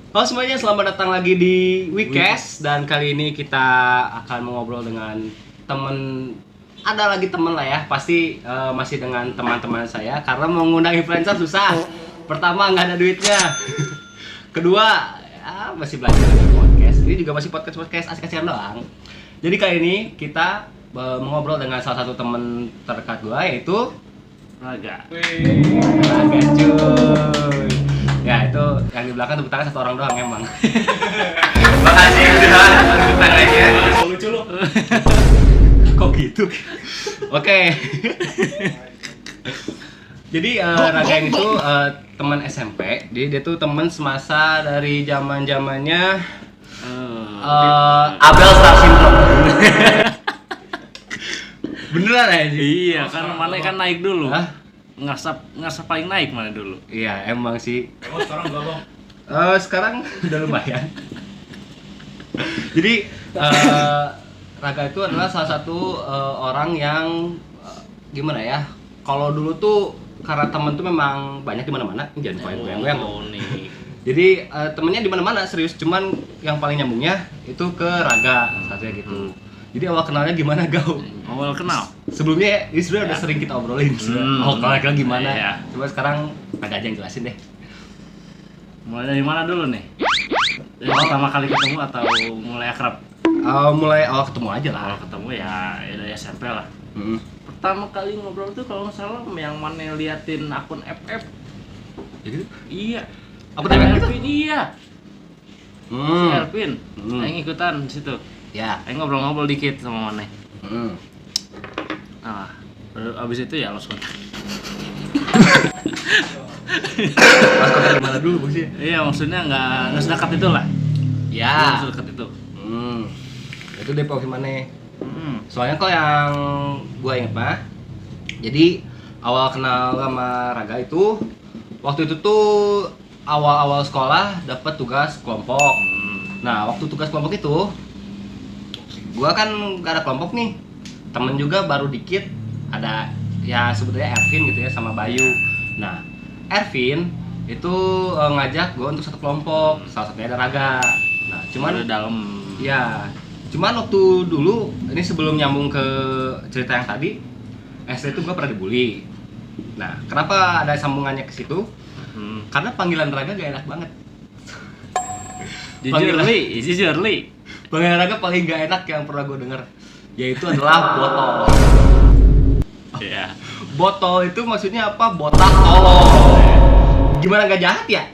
Halo semuanya, selamat datang lagi di Weekcast. Dan kali ini kita akan mengobrol dengan temen. Ada lagi temen lah ya, pasti masih dengan teman-teman saya. Karena mau ngundang influencer susah. Pertama nggak ada duitnya. Kedua, ya, masih belajar dengan podcast. Ini juga masih podcast asik-asikan doang. Jadi kali ini kita mengobrol dengan salah satu temen terdekat gua, yaitu Raga. Raga cuy. Ya itu yang di belakang tepuk tangan satu orang doang emang. Makasih udah tepuk tangannya. Lucu lu. Kok gitu? Oke. Jadi Raga ini tuh teman SMP. Jadi dia tuh teman semasa dari zaman-zamannya Abel Star Syndrome. Beneran aja? Iya, kan mana kan naik dulu. Hah? Ngerasa paling naik mana dulu. Iya, emang sih. Emang sekarang enggak bang? Sekarang udah lumayan. Jadi Raga itu adalah salah satu orang yang gimana ya? Kalau dulu tuh karena temen tuh memang banyak di mana-mana, jangan goyang-goyang. Nih. Jadi temennya di mana-mana serius, cuman yang paling nyambungnya itu ke Raga saja gitu. Jadi awal kenalnya gimana Gau? Awal kenal. Sebelumnya ini sebenarnya udah sering kita obrolin. Awal kenal gimana? Iya. Coba sekarang Raga aja yang jelasin deh. Mulai dari mana dulu nih? Dari pertama kali ketemu atau mulai akrab? Mulai awal ketemu aja lah. Awal ketemu ya dari SMP lah. Hmm. Pertama kali ngobrol tuh kalau nggak salah yang mana liatin akun FF. Jadi Iya. Akun FF gitu? Elvin, iya. Si Elvin, yang ikutan di situ. Ya. Aing ngobrol-ngobrol dikit sama mana. Nah, abis itu ya langsung kontak. Pas kontak gimana dulu sih? Iya, maksudnya nggak sedekat itu lah. Nggak Ya. sedekat itu. Itu Depok gimana? Soalnya kok yang gua inget mah, jadi awal kenal sama Raga itu waktu itu tuh awal-awal sekolah dapat tugas kelompok. Nah, waktu tugas kelompok itu gua kan gak ada kelompok nih. Temen juga baru dikit, ada ya sebetulnya Ervin gitu ya sama Bayu. Nah, Ervin itu ngajak gua untuk satu kelompok, salah satunya ada Raga. Nah, cuman Udah dalam. ya, cuman waktu dulu ini sebelum nyambung ke cerita yang tadi, SD itu gua pernah dibully. Nah, kenapa ada sambungannya ke situ? Karena panggilan Raga gak enak banget. Jujur li. Panggilan Raga paling gak enak yang pernah gue denger, yaitu adalah botol. Iya. Botol itu maksudnya apa? Botak tolol. Gimana gak jahat ya?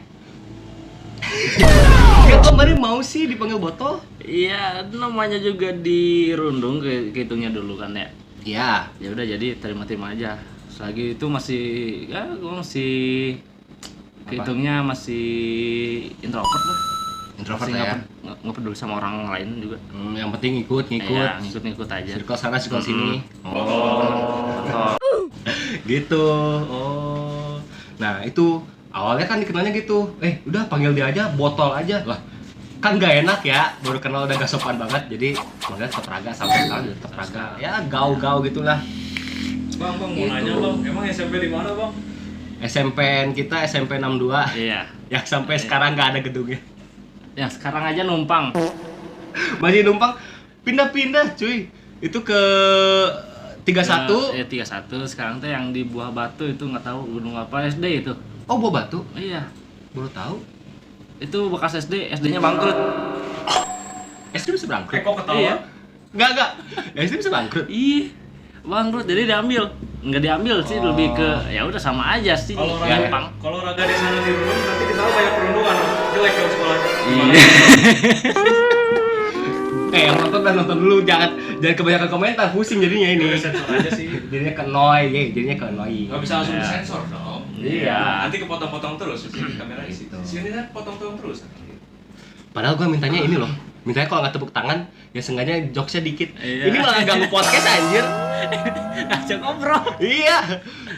Ya kemarin mau sih dipanggil botol? Iya, namanya juga dirundung kehitungnya dulu kan ya. Iya. Ya udah jadi terima-terima aja. Selagi itu masih ya gua masih kehitungnya masih introvert lah. Introvert Masih ya. nggak peduli sama orang lain juga. Yang penting ngikut. Iya, ngikut aja. Circle sana, circle sini. Oh. Gitu. Oh. Nah, itu awalnya kan dikenalnya gitu. Udah panggil dia aja, botol aja. Lah, kan gak enak ya. Baru kenal udah gak sopan banget. Jadi, manggil tetap Raga sampai sekarang tetap Raga. Ya, gau-gau gitulah. Bang, mau Gitu. nanya bang, emang SMP di mana bang? SMPN kita SMP 62. Iya. Yang sampai sekarang gak ada gedungnya. Yang sekarang aja numpang. Masih numpang pindah-pindah, cuy. Itu ke 31. 31 sekarang tuh yang di Buah Batu itu nggak tahu gunung apa SD itu. Oh, Buah Batu. Iya. Baru tahu. Itu bekas SD-nya bangkrut. SD bisa bangkrut. Kok ketawa? Iya. Enggak. SD bisa bangkrut. Ih, bangkrut jadi diambil. Nggak diambil sih, lebih ke ya udah sama aja sih. Kalau Gampang. Raga di sana di Rundung, nanti di sana banyak perundungan, jelek dong sekolahnya. Iya. Yang nonton dulu, jangan kebanyakan komentar, pusing jadinya ini. Udah sensor aja sih. Jadinya ke annoy, jadinya ke annoy. Gak bisa langsung disensor dong. Iya. Nanti kepotong-potong terus di kamera di situ. Sini kan potong-potong terus. Padahal gue mintanya ini loh. Mintanya kalau nggak tepuk tangan, ya seenggaknya jokesnya dikit. Iya. Ini malah ganggu podcast anjir. Ngajak ngobrol. Iya.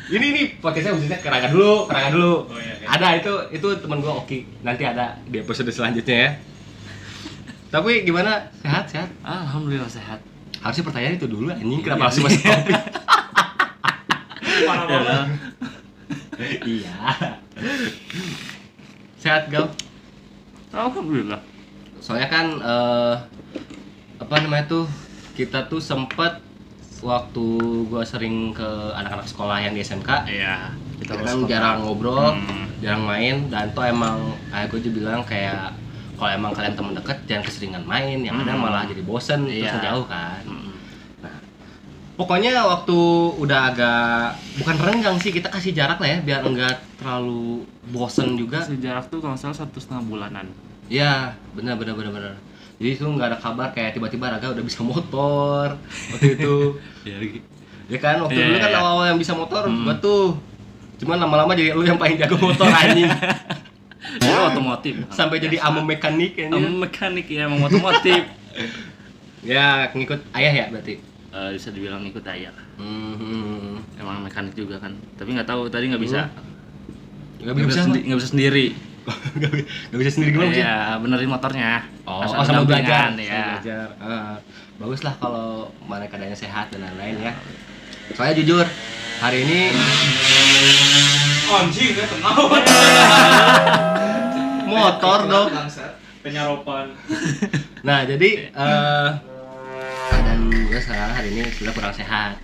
Ini podcastnya khususnya ke Raga dulu. Oh, iya. Ada itu teman gue Oki. Nanti ada di episode selanjutnya ya. Tapi gimana? Sehat? Alhamdulillah sehat. Harusnya pertanyaan itu dulu anjing, Iya. kenapa harus masuk topik? Parah banget. Iya. Sehat, Gal? Alhamdulillah. Soalnya kan apa namanya tuh, kita tuh sempet waktu gua sering ke anak-anak sekolah yang di SMK, Iya. kita kan jarang ngobrol, jarang main, dan tuh emang kayak gue juga bilang kayak kalau emang kalian teman deket jangan keseringan main, yang ada malah jadi bosen terus Iya. ngejauh kan. Nah, pokoknya waktu udah agak bukan renggang sih, kita kasih jarak lah ya biar enggak terlalu bosen juga. Kasih jarak tuh kalau salah 1,5 bulanan. Iya, benar. Jadi itu nggak ada kabar kayak tiba-tiba Raga udah bisa motor waktu itu. Iya lagi. Ya kan waktu Iya, dulu kan iya. awal-awal yang bisa motor gua tuh. Cuman lama-lama jadi lu yang paling jago motor anjing. Dia otomotif. Sampai jadi amem mekanik anjing. Mekanik ya, emang otomotif. Ya, ngikut ayah ya berarti. Bisa dibilang ikut ayah. Mhm. Emang mekanik juga kan. Tapi nggak tahu tadi nggak bisa. Nggak bisa, Nggak bisa sendiri. nggak bisa sendiri gimana sih? Iya, benerin motornya. Oh, Asal sambil belajar. dampingan, Sambil ya. belajar. Bagus lah kalau mana keadaannya sehat dan lain-lain ya. Soalnya jujur, hari ini Anjing ya tenang. motor dong. Penyaropan. Nah, jadi keadaan gue sekarang hari ini sudah kurang sehat.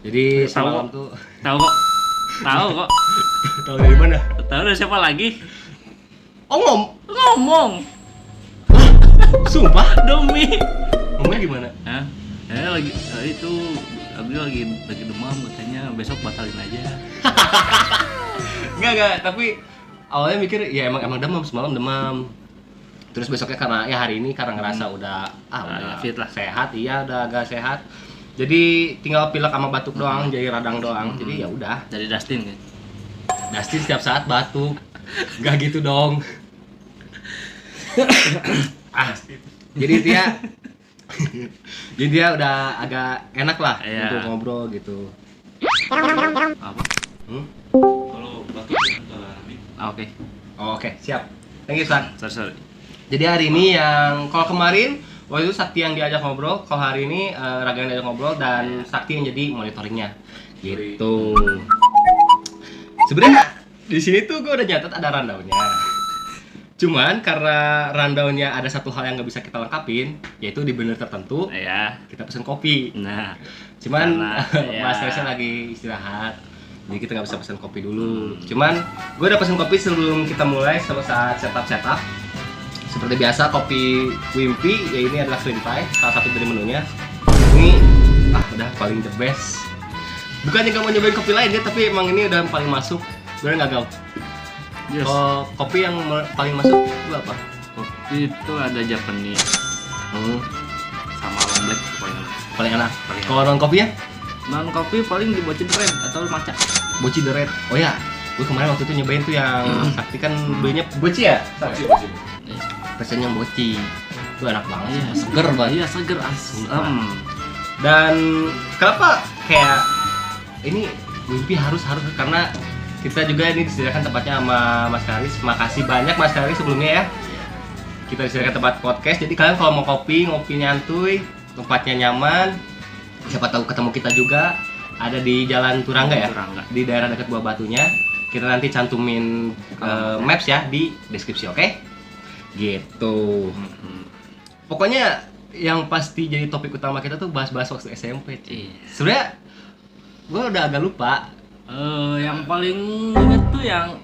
Jadi Tahu semalam kok. tuh Tahu kok. Tahu kok. tahu dari mana? Tahu dari siapa lagi? Oh, Ngomong. sumpah. Demi. Ngomongnya gimana? Hah? Lagi itu Abdi lagi demam, katanya besok batalin aja. Enggak, tapi awalnya mikir ya emang demam, semalam demam. Terus besoknya karena ya hari ini karena ngerasa udah udah fit lah. sehat, iya udah agak sehat. Jadi tinggal pilek sama batuk doang, jadi radang doang. Jadi ya udah. Dari Dustin kan. Dustin setiap saat batuk. Enggak gitu dong. Jadi dia udah agak enak lah Iya. untuk ngobrol gitu. Apa? Kalau batuk alami. Oke. Oh, oke, siap. Thank you, San. Sorry. Jadi hari ini yang kalau kemarin waktu itu Sakti yang diajak ngobrol, kalau hari ini Raga yang diajak ngobrol dan Sakti yang jadi monitoringnya. Gitu. Sebenarnya di sini tuh gue udah nyatet ada rundown-nya. Cuman karena rundown-nya ada satu hal yang nggak bisa kita lengkapin, yaitu di bener tertentu Ya. kita pesen kopi. Nah. Cuman Karena, Mas ya. Reza lagi istirahat, jadi kita nggak bisa pesen kopi dulu. Cuman gue udah pesen kopi sebelum kita mulai sama saat setup. Seperti biasa kopi Wimpy, ya ini adalah cream pie, salah satu dari menunya. Ini udah paling the best. Bukannya nggak mau nyobain kopi lain ya, tapi emang ini udah paling masuk. Sebenarnya nggak gaul. Yes. Kalau kopi yang paling masuk itu apa? Kopi itu ada Japanese sama long black pokoknya. Paling enak. Paling enak. Kalau non kopinya? Non kopi paling dibocin red atau matcha. Boci the Red. Oh ya, gue kemarin waktu itu nyobain tuh yang Sakti kan belinya boci ya? Pesen yang boci. Itu enak banget, Iya, seger banget. Iya, seger asem. Dan kenapa kayak ini Wimpy harus karena kita juga ini disediakan tempatnya sama Mas Karis. Makasih banyak Mas Karis sebelumnya ya. Kita disediakan tempat podcast. Jadi kalian kalau mau ngopi nyantuy, tempatnya nyaman. Siapa tahu ketemu kita juga. Ada di Jalan Turangga ya. Turangga. Di daerah dekat Buah Batunya. Kita nanti cantumin maps ya di deskripsi, oke? Gitu. Pokoknya yang pasti jadi topik utama kita tuh bahas-bahas waktu SMP. Iya. Sebenarnya gue udah agak lupa. Yang paling inget tuh yang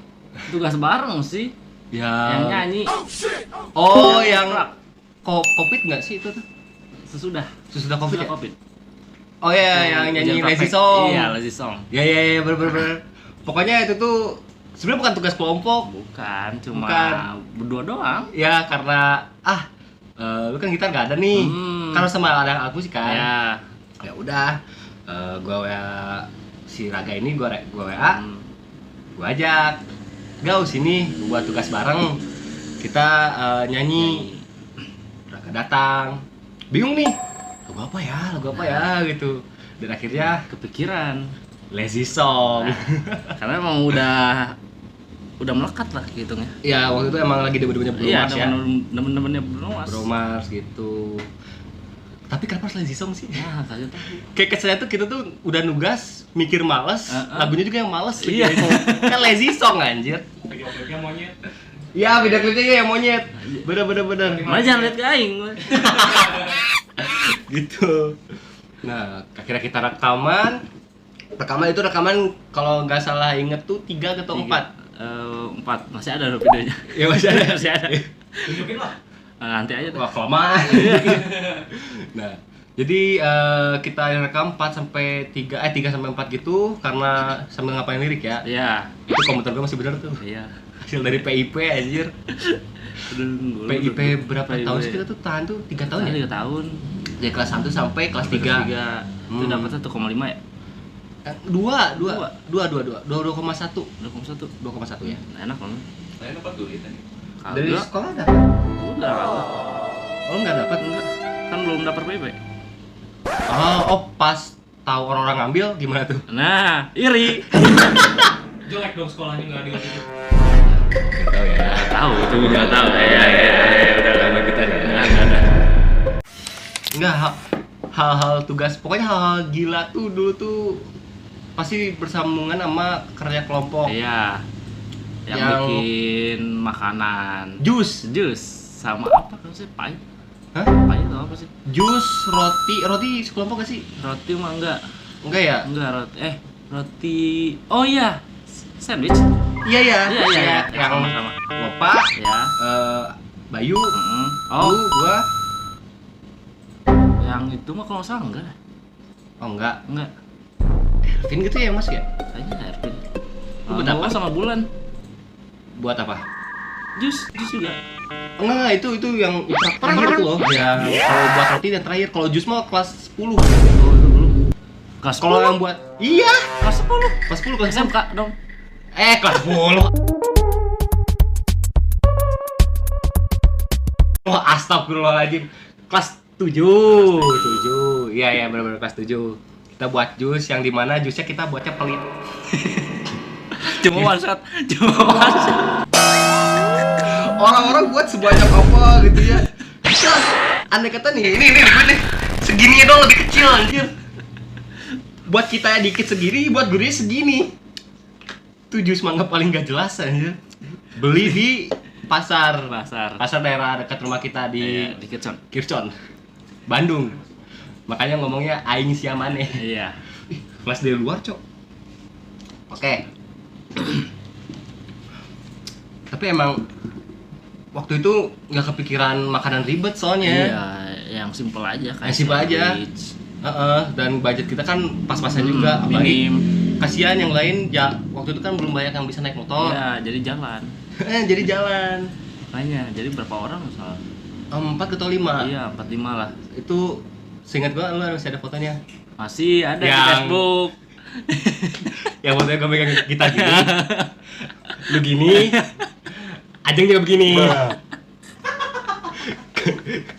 tugas bareng sih. Yang nyanyi. Oh, yang Covid nggak sih itu tuh? Sesudah Covid ya? Covid. Oh ya, yang nyanyi Ujian Lazy praktek. Song. Iya, Lazy Song. Ya, bener. Pokoknya itu tuh sebenarnya bukan tugas kelompok. Bukan, cuma Bukan. berdua doang. Ya karena lu kan gitar nggak ada nih. Karena sama ada alat musik kan. Ya. Ya udah, gue WA si Raga ini, gue WA, gue ajak, Gau sini buat tugas bareng, kita nyanyi. Raga datang, bingung nih, lagu apa ya gitu. Dan akhirnya Kepikiran. Lazy Song. Karena emang udah melekat lah gitu ya. Ya waktu itu emang lagi demen-demennya Bruno Iya, Mars ya. temen-temennya Bruno Mars. Bruno Mars gitu. Tapi kenapa harus Lazy Song sih? Nah, kagak tahu. Kayak kesannya tuh kita tuh udah nugas, mikir males, lagunya juga yang males. Iya. Kan Lazy Song anjir. Lagi opernya monyet. Iya, video klipnya yang monyet. Bener. Mana jangan lihat ke aing. Gitu. Nah, akhirnya kita rekaman itu kalau nggak salah inget tuh 3 atau 4. 4 masih ada videonya. Ya masih ada. Masih ada. Tunjukin lah. Nanti aja tuh. Wah, kelamaan. Nah, jadi kita rekam 3 sampai 4 gitu karena sambil ngapain lirik ya. Iya. Itu komentar gue masih bener tuh. Iya. Hasil dari PIP anjir. PIP berapa tahun sih kita tuh tahan tuh? 3 tahun ya? 3 tahun. Dari kelas 1 sampai kelas 3. Itu dapat 1,5 ya? 2,1 2,1 ya. enak banget. Saya dapat duit tadi. Dari Kagak. sekolah ada? Udah dapat. Oh nggak dapat? Enggak. Kan belum dapat PP. Oh pas tahu orang-orang ngambil gimana tuh? Nah, iri. Jelek dong sekolahnya nggak dikasih. Tahu ya. Tahu itu udah tahu. Ya, udah lama kita ya. Enggak, hal-hal tugas, pokoknya hal-hal gila tuh dulu tuh pasti bersambungan sama kerja kelompok. Iya. Yang bikin makanan. Jus Sama apa kan sih? Pai. Hah? Pai itu apa sih? Jus, roti sekelompok gak sih? Roti mah enggak. Enggak ya? Enggak roti. Oh iya. Sandwich. Iya. Yang Yang sama. Lopa, Ya. Bayu, Oh, gua. yang itu mah kalau nggak salah enggak. Oh enggak. Ervin gitu ya mas ya? Kayaknya Ervin. Lu buat apa? Sama Bulan. Buat apa? Jus juga. Enggak, itu yang terakhir tuh loh. Yang kalau buat roti dan terakhir, kalau jus mah kelas 10. Oh, itu belum. Kelas Kalau 10. yang buat iya, Kelas 10. kelas 10 kelas SMK dong. kelas 10. Wah, astagfirullahaladzim. Kelas 7. Iya, benar-benar kelas 7. Kita buat jus yang dimana jusnya kita buatnya pelit. Cuma one shot. Orang-orang buat sebanyak apa gitu ya. Bisa, andai kata nih, ini gue nih. Segini dong lebih kecil anjir. Buat kita dikit segini, buat gurunya segini. Itu jus mangga paling gak jelas anjir. Beli di pasar daerah dekat rumah kita di Kircon, Bandung. Makanya ngomongnya aing siamane. Iya. Kelas dari luar, Cok. Oke. Tapi emang waktu itu nggak kepikiran makanan ribet soalnya. Iya, yang simpel aja kayak Yang simpel aja. Dan budget kita kan pas-pasan juga. Apalagi minim. kasihan yang lain ya, waktu itu kan belum banyak yang bisa naik motor. Iya, jadi jalan. Jadi jalan. Makanya, jadi berapa orang misalnya? 4 atau 5. Iya, 4-5 lah. Itu seingat gua lu masih ada fotonya. Masih ada di Yang- Facebook. Yang fotonya gua megang kita gini. Lu gini. Ajeng juga begini.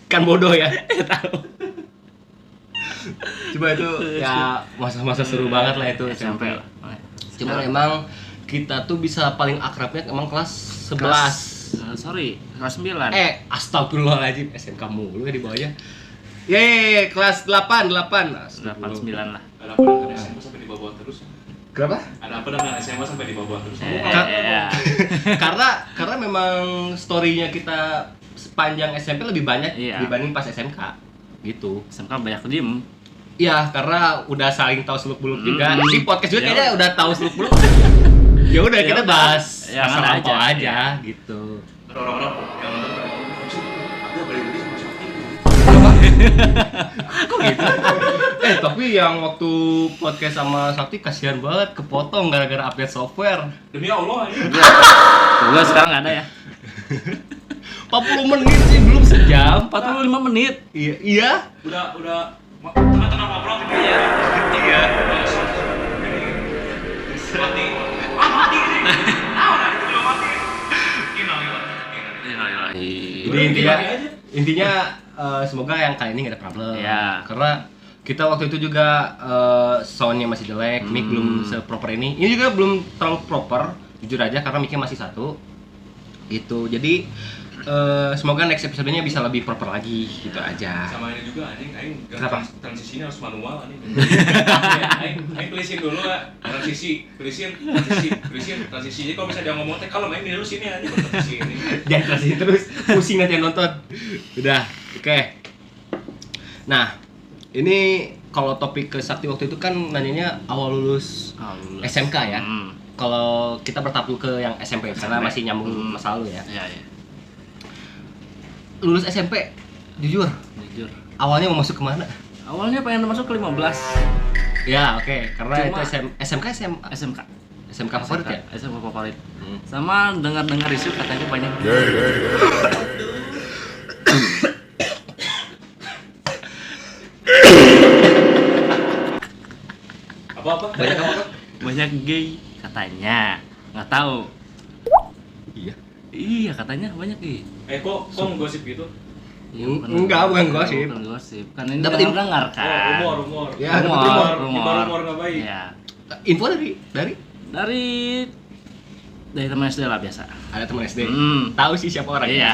Kan bodoh ya. Tahu. Coba itu ya masa-masa seru banget lah itu SMP. lah. Cuma emang kita tuh bisa paling akrabnya emang kelas 11. Kelas 9. Astagfirullahaladzim, SMK mulu ya di bawahnya. Yeay, kelas 8. 8-9 lah. Ada apa dengan SMA sampai di bawah terus? Kenapa? Ada apa dengan SMA sampai di bawah terus? Iya. karena memang story-nya kita sepanjang SMP lebih banyak Iya. dibanding pas SMK gitu. SMK banyak diem. Iya, karena udah saling tahu seluk-beluk juga. Mm. Di podcast juga Ya. kayaknya udah tahu seluk-beluk. Ya udah Ya kita udah. bahas Ya, masa mana lampau aja. aja gitu. Ada orang-orang yang nonton pada ada beli sama Sakti. Kok gitu? Tapi yang waktu podcast sama Sakti kasihan banget kepotong gara-gara update software. Demi Allah ini. Tugas sekarang nggak ada ya. 40 menit sih, belum sejam. 45 menit. Iya. Udah tengah-tengah ngobrol gitu ya. Iya. Mati. Mati ini. Itu belum mati. Gila. Jadi intinya semoga yang kali ini nggak ada problem. Iya. Karena kita waktu itu juga soundnya masih jelek, mic belum seproper ini. Ini juga belum terlalu proper, jujur aja karena micnya masih satu. Gitu. Jadi semoga next episode-nya bisa lebih proper lagi gitu aja. Sama ini juga aing Kenapa? transisinya harus manual anjing. Aing tulisin dulu ya. Transisi. Jadi kalau misalnya dia ngomong teh kalau main dulu sini aja transisi ini. Jangan transisi terus, pusing nanti yang nonton. Udah, oke. Nah, ini kalau topik ke Sakti waktu itu kan nanyanya awal lulus SMK ya. Kalau kita bertahap dulu ke yang SMP karena masih nyambung masa lalu ya. Iya, iya. Lulus SMP, jujur, awalnya mau masuk kemana? Awalnya pengen masuk ke 15. Ya, oke. Karena Cuma- itu SMK SMK favorit ya? SMK favorit. Sama dengar-dengar isu katanya banyak. Apa-apa? Banyak apa? Banyak gay katanya. Nggak tahu. Iya. Iya, katanya banyak gay. Kok ngegosip gitu? Enggak, bukan gosip. Bukan gosip. Kan ini Dapat dengar kan. Rumor. Ya, Rumor nggak baik. Iya. Info dari Dari teman SD lah biasa. ada teman SD. Hmm. Tahu sih siapa orangnya. Iya.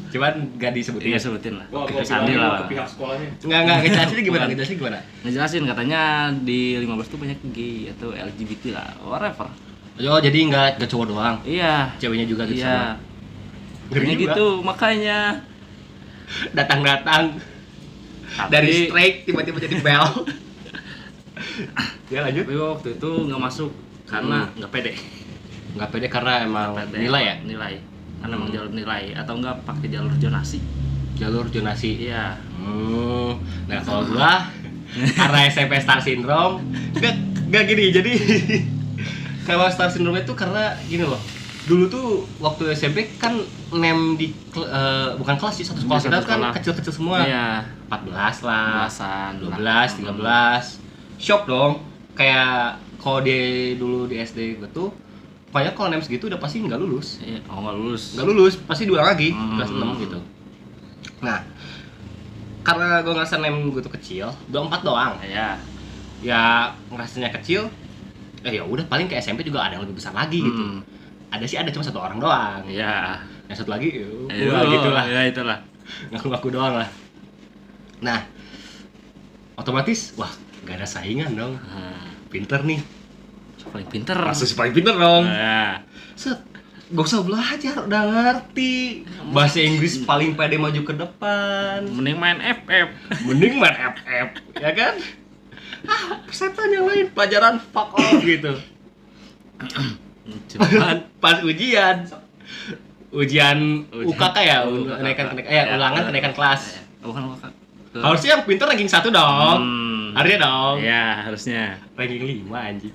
Cuman enggak disebutin. Iya, sebutin lah. Gua Kita sandi lah. ke pihak sekolahnya. Enggak ngejelasin gimana? Ngejelasin katanya di 15 tuh banyak gay atau LGBT lah, whatever. Oh, jadi enggak cowok doang. Iya. Ceweknya juga gitu Iya. sama. Katanya Ngeri juga. gitu, makanya Datang-datang Tapi- dari strike tiba-tiba jadi bel. Ya lanjut. Tapi waktu itu nggak masuk karena nggak pede. Nggak pede karena emang nilai ya? Nilai. Karena emang jalur nilai atau enggak pakai jalur zonasi. Jalur zonasi. Iya. Nah kalau gua karena SMP Star Syndrome nggak gini, jadi kalau Star Syndrome itu karena gini loh. Dulu tuh waktu SMP kan nem di bukan kelas sih, satu sekolah Satu kita kan sekolah. kecil-kecil semua. Iya. 14 lah, Belasan, 12, 13. Shock dong. Kayak kalau dulu di SD gue tuh pokoknya kalau nem segitu udah pasti nggak lulus. Iya, nggak lulus. Nggak lulus, pasti diulang lagi Hmm. kelas 6 gitu. Nah, karena gue ngerasa nem gue tuh kecil, 24 doang. Iya. Ya ngerasanya kecil. Ya udah paling ke SMP juga ada yang lebih besar lagi gitu. Ada sih, ada cuma satu orang doang. Iya. Yang satu lagi Gitulah. gitulah. Ya itulah. Ngaku-ngaku doang lah. Nah, otomatis wah gak ada saingan dong. Pinter nih. Paling pinter. Pasti paling pinter dong. Iya. Set, gak usah belajar, udah ngerti. Bahasa Inggris paling pede maju ke depan. Mending main FF. Mending main FF, ya kan? Setan yang lain pelajaran fuck off gitu. Cuman pas ujian UKK ya, ulangan kenaikan kelas. Bukan UKK. Harusnya yang pinter ranking 1 dong. Harusnya dong. Iya, harusnya. Ranking 5 anjing.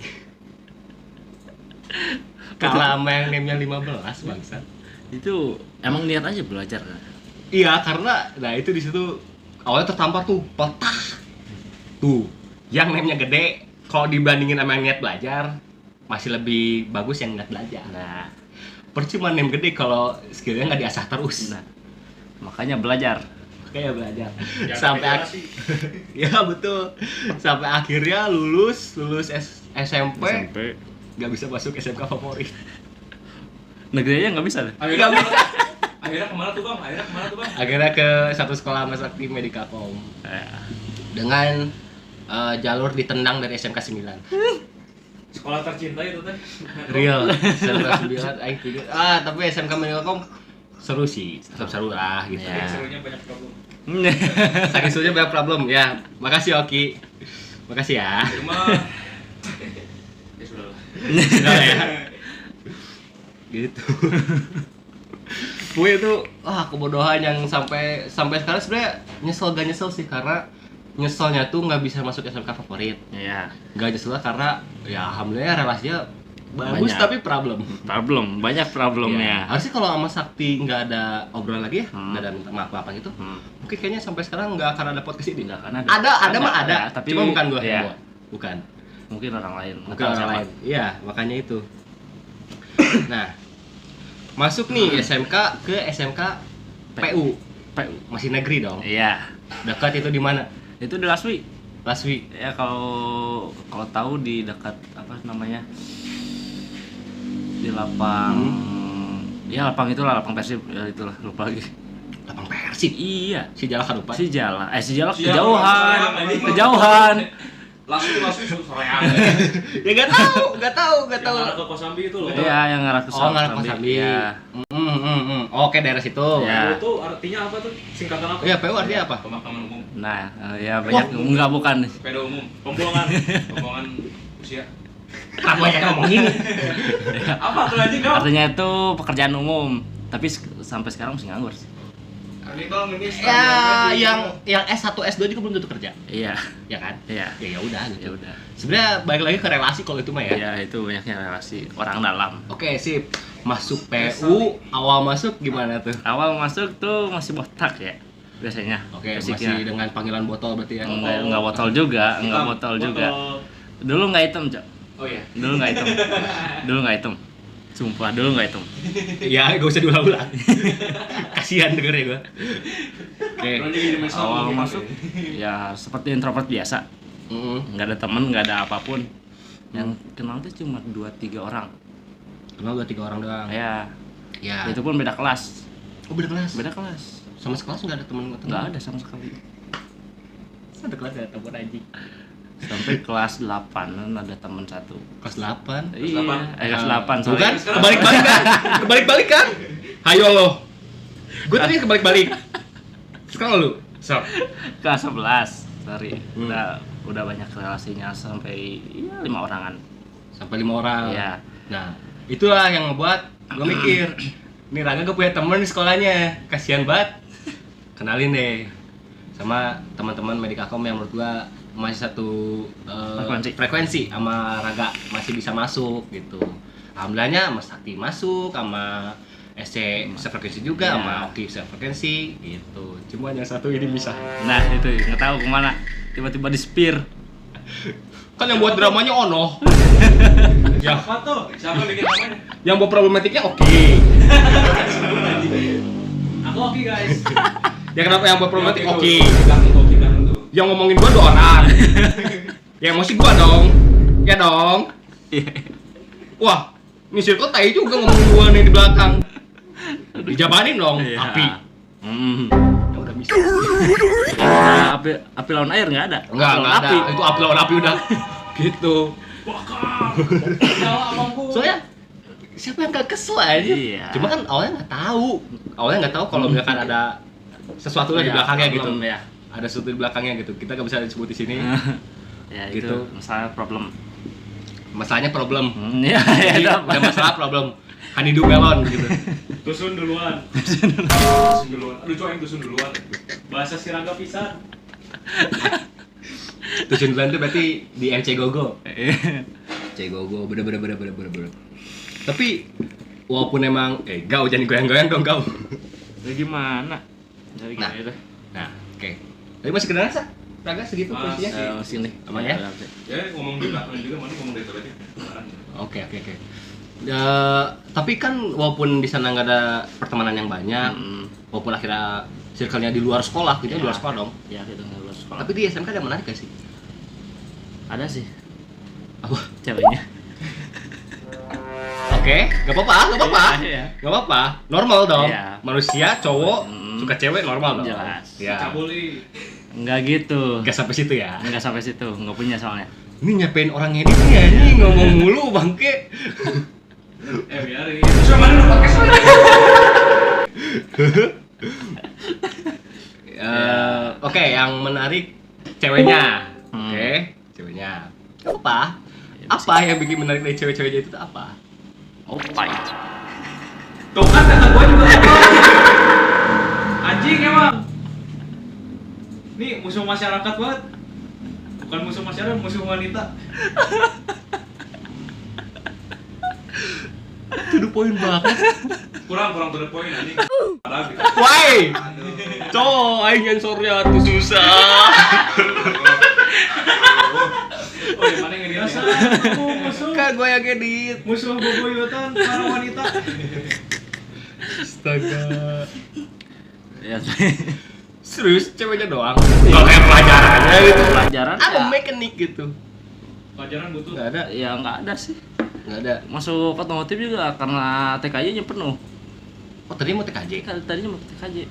Kalah sama yang name-nya 15 bangsat. Itu emang niat aja belajar kan. Iya, karena nah itu di situ awalnya tertampar tuh, petah. Tuh, yang name-nya gede kalau dibandingin sama yang niat belajar masih lebih bagus yang niat belajar. Nah, percuma name gede kalau skillnya nggak diasah terus. Nah, makanya belajar. Kayak belajar Jangan sampai federasi. ya betul, sampai akhirnya lulus SMP nggak bisa masuk SMK favorit. Negeri aja nggak bisa deh. Akhirnya kemana tuh bang? Akhirnya ke satu sekolah Sakti Medikakom dengan jalur ditendang dari SMK 9. Sekolah tercinta itu teh. Real SMK 9 aing tidur. Tapi SMK Medikakom seru sih, tetap seru lah gitu. Ya. Serunya banyak problem. Saking serunya banyak problem ya. Makasih Oki. Makasih ya. Cuma ya sudah lah. Sudah ya. Gitu. Gue itu kebodohan yang sampai sekarang sebenarnya gak nyesel sih, karena nyeselnya tuh nggak bisa masuk SMK favorit. Iya. Gak nyesel karena ya alhamdulillah relasinya bagus, Banyak. tapi Banyak problemnya. Ya, harusnya kalau sama Sakti nggak ada obrolan lagi ya, Hmm. nggak ada minta maaf apa gitu, mungkin kayaknya sampai sekarang nggak akan ada podcast ini. Nggak akan ada. Ada mah ada, tapi cuma bukan gua. iya. Bukan. Mungkin orang lain. Mungkin orang lain. Iya, makanya itu. Nah, masuk nih SMK ke SMK PU. Masih negeri dong. Iya. Dekat itu di mana? Itu di Laswi. Laswi. Ya kalau tahu di dekat apa namanya? Di lapang Ya lapang itulah, lapang Persib ya itulah, lupa lagi. Lapang Persib. Iya. Si Jalak kan lupa. Si Jala Siapa? kejauhan. Kejauhan. Langsung soreang. Ya enggak tahu. Yang arah ke Kosambi itu loh. Iya, yang ngarah ke Oh, ngarah Kosambi. Iya. Oke, daerah situ. Ya. PU tuh artinya apa tuh? Singkatan apa? Iya, PU artinya apa? Pemakaman umum. Nah, ya banyak enggak bukan. Sepeda umum. Pembuangan usia. Kamu yang ngomongin. Apa tuh anjing kau? Artinya itu pekerjaan umum, tapi sampai sekarang masih nganggur sih. Ini bang, ini Ya, yang S1, S2 juga belum tentu kerja. Iya. Ya kan? Iya. Ya udah Ya gitu. udah. Sebenarnya balik lagi ke relasi kalau itu mah ya. Ya itu banyaknya relasi orang dalam. Oke, sip. Masuk PU, awal masuk gimana tuh? Awal masuk tuh masih botak ya biasanya. Oke, Basicnya. masih dengan panggilan botol berarti ya. Enggak botol juga, enggak botol juga. Dulu enggak hitam, Cok. Oh iya. Dulu enggak hitam. Dulu enggak hitam. Sumpah, dulu enggak hitam. Ya, gak usah diulang-ulang. Kasihan dengernya gua. Oke. Awal masuk ya seperti introvert biasa. Enggak ada teman, enggak ada apapun. Yang kenal tuh cuma 2-3 orang. Kenal 2-3 orang doang. Ya, Ya. itu pun beda kelas. Oh, beda kelas. Beda kelas. Sama sekelas enggak ada teman gua. Enggak ada sama sekali. Ada kelas ada teman anjing. Sampai kelas 8 ada teman satu. Kelas 8. Iya, kelas 8 Tuh sorry. kan? Kebalik-balik kan? Kebalik-balik kan? Hayo lo. Gue tadi kebalik-balik. Sekarang lu. Sok. Kelas 11. Sorry. Udah banyak relasinya sampai ya 5 orangan. Sampai 5 orang. Iya. Nah, itulah yang ngebuat gue mikir, nih Raga gue punya temen di sekolahnya, kasihan banget. Kenalin deh sama teman-teman Medikakom yang menurut gue masih satu frekuensi sama Raga, masih bisa masuk gitu. Alhamdulillahnya Mas Sakti masuk, sama SC sefrekuensi juga, sama Oki sefrekuensi gitu. Cuma yang satu ini bisa. Nah, itu nggak tahu kemana. Tiba-tiba di spear. Kan yang buat dramanya Ono. yang Siapa tuh? Siapa bikin namanya? yang buat problematiknya Oki. Aku oke guys. Ya kenapa yang buat problematik Oki? Oke tuh. Yang ngomongin gua 2 orang. Yang emosi gua dong. Ya dong. Wah, ini circle tai juga ngomongin gua nih di belakang. Dijabanin dong, Iya. api. Ya udah bisa. Nah, api lawan air nggak ada. Enggak Api lawan ada. Itu api lawan api udah. Gitu. Nyala abangku. Soalnya siapa yang gak kesel aja? Iya. Cuma kan awalnya nggak tahu. Awalnya nggak tahu kalau misalkan ada sesuatu di Iya, belakangnya gitu. problem, ya. Ada sesuatu di belakangnya gitu. Kita nggak bisa disebut di sini. Ya Gitu. itu masalah problem. Masalahnya problem. Ya, Jadi, ya ada masalah problem. Hanidu melon gitu. Dusun duluan. Aduh coy, dusun duluan. Bahasa Siraga pisan. Tujuan bulan itu berarti di MC Gogo. MC Gogo, bener. Tapi walaupun emang gau jangan goyang-goyang dong kau. Ya gimana? Jadi Nah. gitu. Nah, oke. Tapi masih kedengeran sih? Raga segitu Mas, posisinya? Sini. Aman ya? Ya ngomong di belakang juga, mana ngomong dari tadi. Oke. Tapi kan walaupun di sana nggak ada pertemanan yang banyak, walaupun akhirnya circle-nya di luar sekolah, gitu di luar sekolah dong. Ya gitu nggak lulus sekolah. Tapi di SMK ada yang menarik gak sih? Ada sih Apa? ceweknya. Oke, nggak apa-apa. Iya. Nggak apa-apa, normal dong. Iya. Manusia, cowok, suka cewek normal dong. Jelas. Ya. Cabuli. Enggak gitu. Nggak sampai situ ya. Enggak sampai situ, enggak punya soalnya. Ini nyapain orang edit nih anjing, ngomong mulu bangke. Biarin. Sudah mana lu podcast lagi? Oke, yang menarik ceweknya. Hmm. Oke, ceweknya. Apa? Ya, Apa yang bikin menarik dari cewek-ceweknya itu tuh apa? Opai. Tuh kan kata gua juga. Anjing emang. Nih musuh masyarakat banget. Bukan musuh masyarakat, musuh wanita. To the point banget. Kurang to the point anjing. Parah gitu. Why? Cowok, aing sensornya tuh susah. Oh, yang mana yang dirasa? Musuh. Kan gue yang edit. Musuh beboyotan para wanita. Astaga. Ya, Serius, ceweknya doang. Gak kayak pelajarannya gitu. pelajaran Ada ya, mekanik gitu. Pelajaran butuh. Gak ada. ya enggak ada sih. Gak ada. Masuk otomotif juga karena TKJ-nya penuh. Oh, tadi mau TKJ. Tadinya mau TKJ.